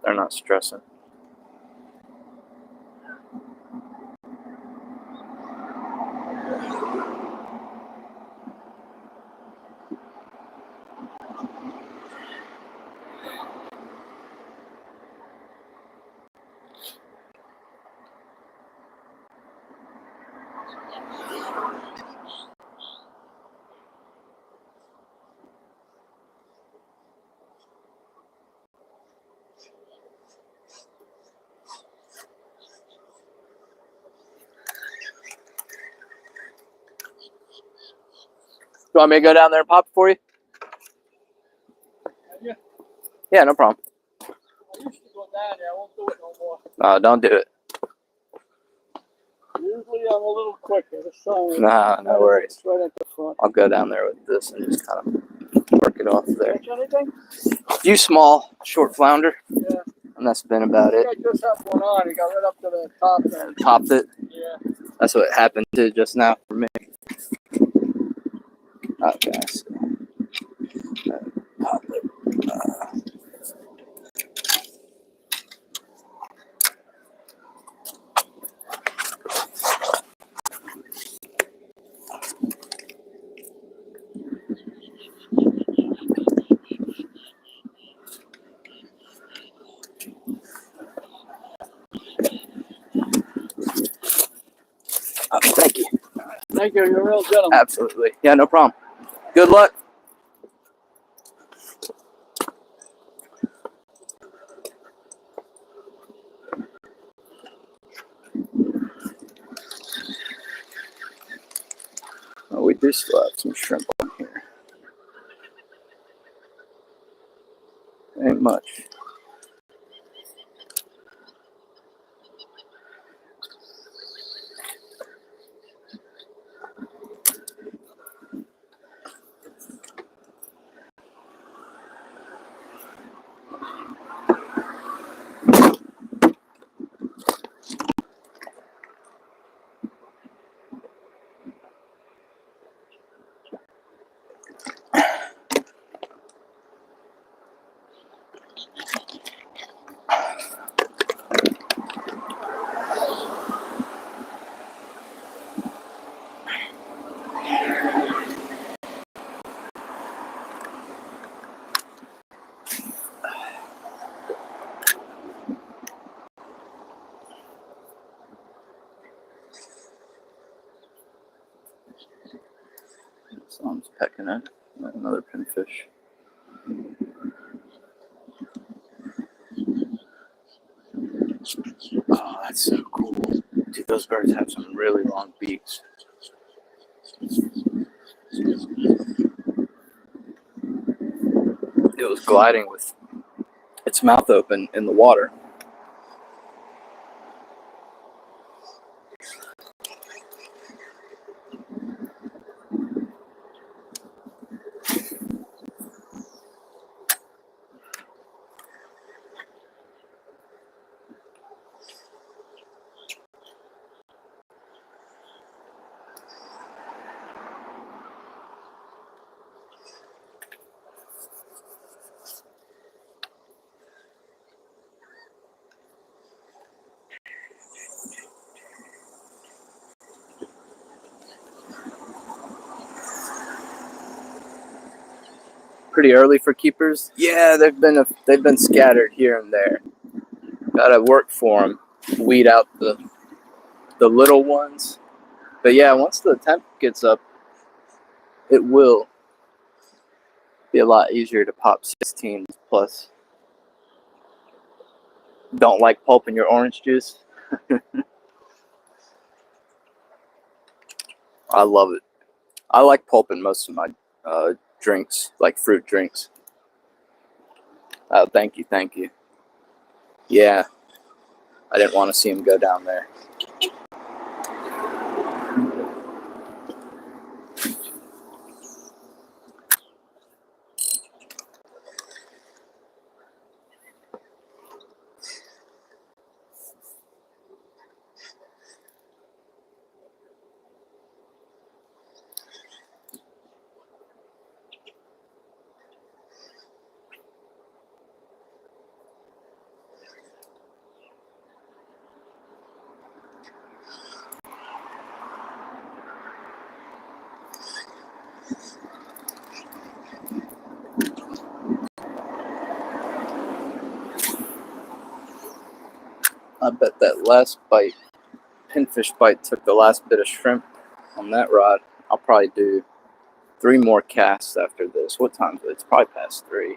They're not stressing. You want me to go down there and pop it for you?
Yeah.
Yeah, no problem.
I used to go down there. I won't do it no more.
Don't do it.
Usually I'm a little quicker. This time,
Nah, no worries.
It's right at the front.
I'll go down there with this and just kind of work it off there.
Catch anything?
A few small, short flounder.
Yeah.
And that's been about it.
I just have one on. He got right up to the top there.
And popped it.
Yeah.
That's what happened to just now for me. Okay, so pop it. Thank you.
Thank you. You're a real gentleman.
Absolutely. Yeah, no problem. Good luck. Oh, we do still have some shrimp on here. Ain't much. Someone's pecking it. Another pinfish. Oh, that's so cool. Dude, those birds have some really long beaks. It was gliding with its mouth open in the water. Pretty early for keepers. Yeah, they've been scattered here and there. Gotta work for them. Weed out the little ones. But yeah, once the temp gets up, it will be a lot easier to pop 16s. Plus, don't like pulp in your orange juice. I love it. I like pulp in most of my drinks, like fruit drinks. Oh, thank you, thank you. Yeah, I didn't want to see him go down there. I bet that last bite, pinfish bite, took the last bit of shrimp on that rod. I'll probably do 3 more casts after this. What time is it? It's probably past 3.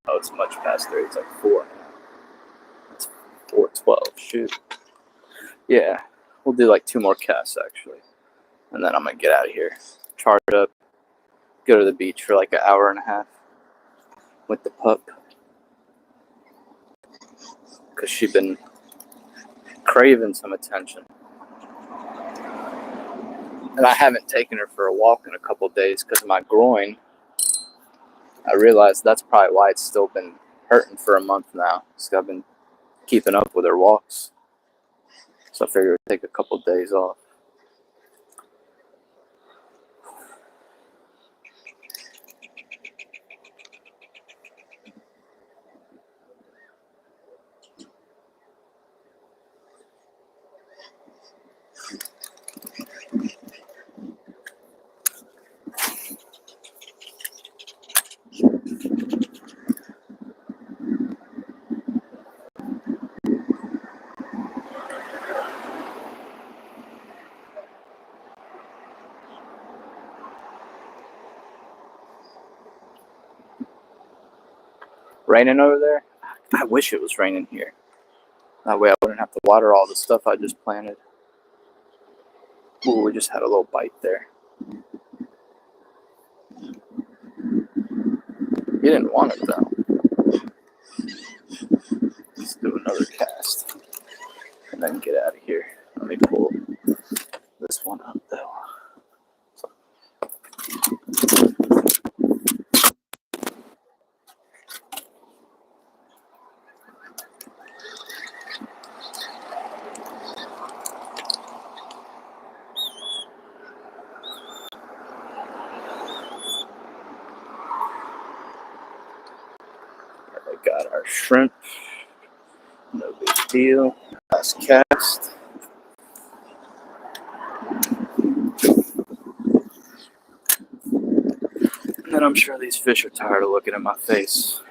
Oh, it's much past 3. It's like 4 now. It's 4:12. Shoot. Yeah, we'll do like 2 more casts actually. And then I'm going to get out of here. Charge up. Go to the beach for like an hour and a half with the pup. Because she's been craving some attention. And I haven't taken her for a walk in a couple of days because of my groin. I realized that's probably why it's still been hurting for a month now. So I've been keeping up with her walks. So I figured I'd take a couple of days off. Raining over there? I wish it was raining here. That way I wouldn't have to water all the stuff I just planted. Ooh, we just had a little bite there. He didn't want it though. Let's do another cast. And then get out of here. Let me pull this one up though. I got our shrimp. No big deal. Last cast. And then I'm sure these fish are tired of looking at my face.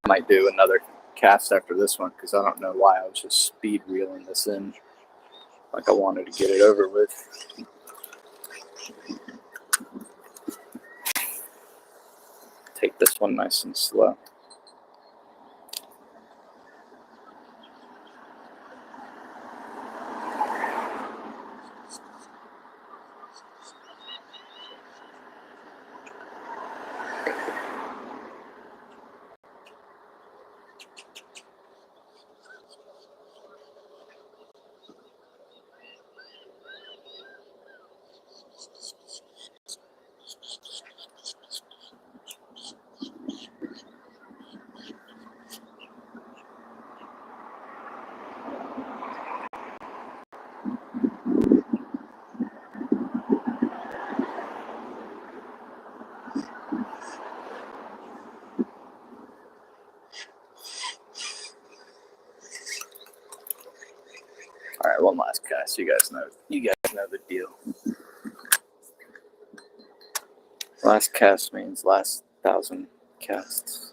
I might do another cast after this one because I don't know why I was just speed reeling this in. Like I wanted to get it over with. Take this one nice and slow. All right, one last cast. You guys know the deal. Last cast means last 1,000 casts.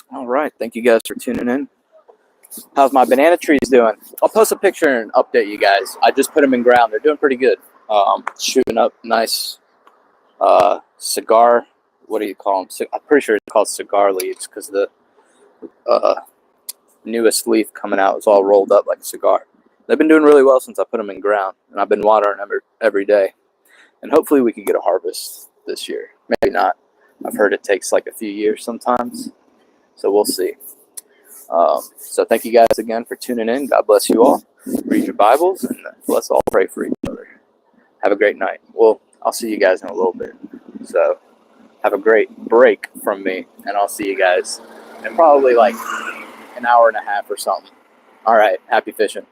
All right, thank you guys for tuning in. How's my banana trees doing? I'll post a picture and update you guys. I just put them in ground. They're doing pretty good. Shooting up nice cigar. What do you call them? I'm pretty sure it's called cigar leaves because the newest leaf coming out is all rolled up like a cigar. They've been doing really well since I put them in ground, and I've been watering them every day. And hopefully we could get a harvest this year. Maybe not. I've heard it takes like a few years sometimes, so we'll see. So thank you guys again for tuning in. God bless you all. Read your Bibles, and let's all pray for each other. Have a great night. Well, I'll see you guys in a little bit. So have a great break from me, and I'll see you guys in probably like an hour and a half or something. All right. Happy fishing.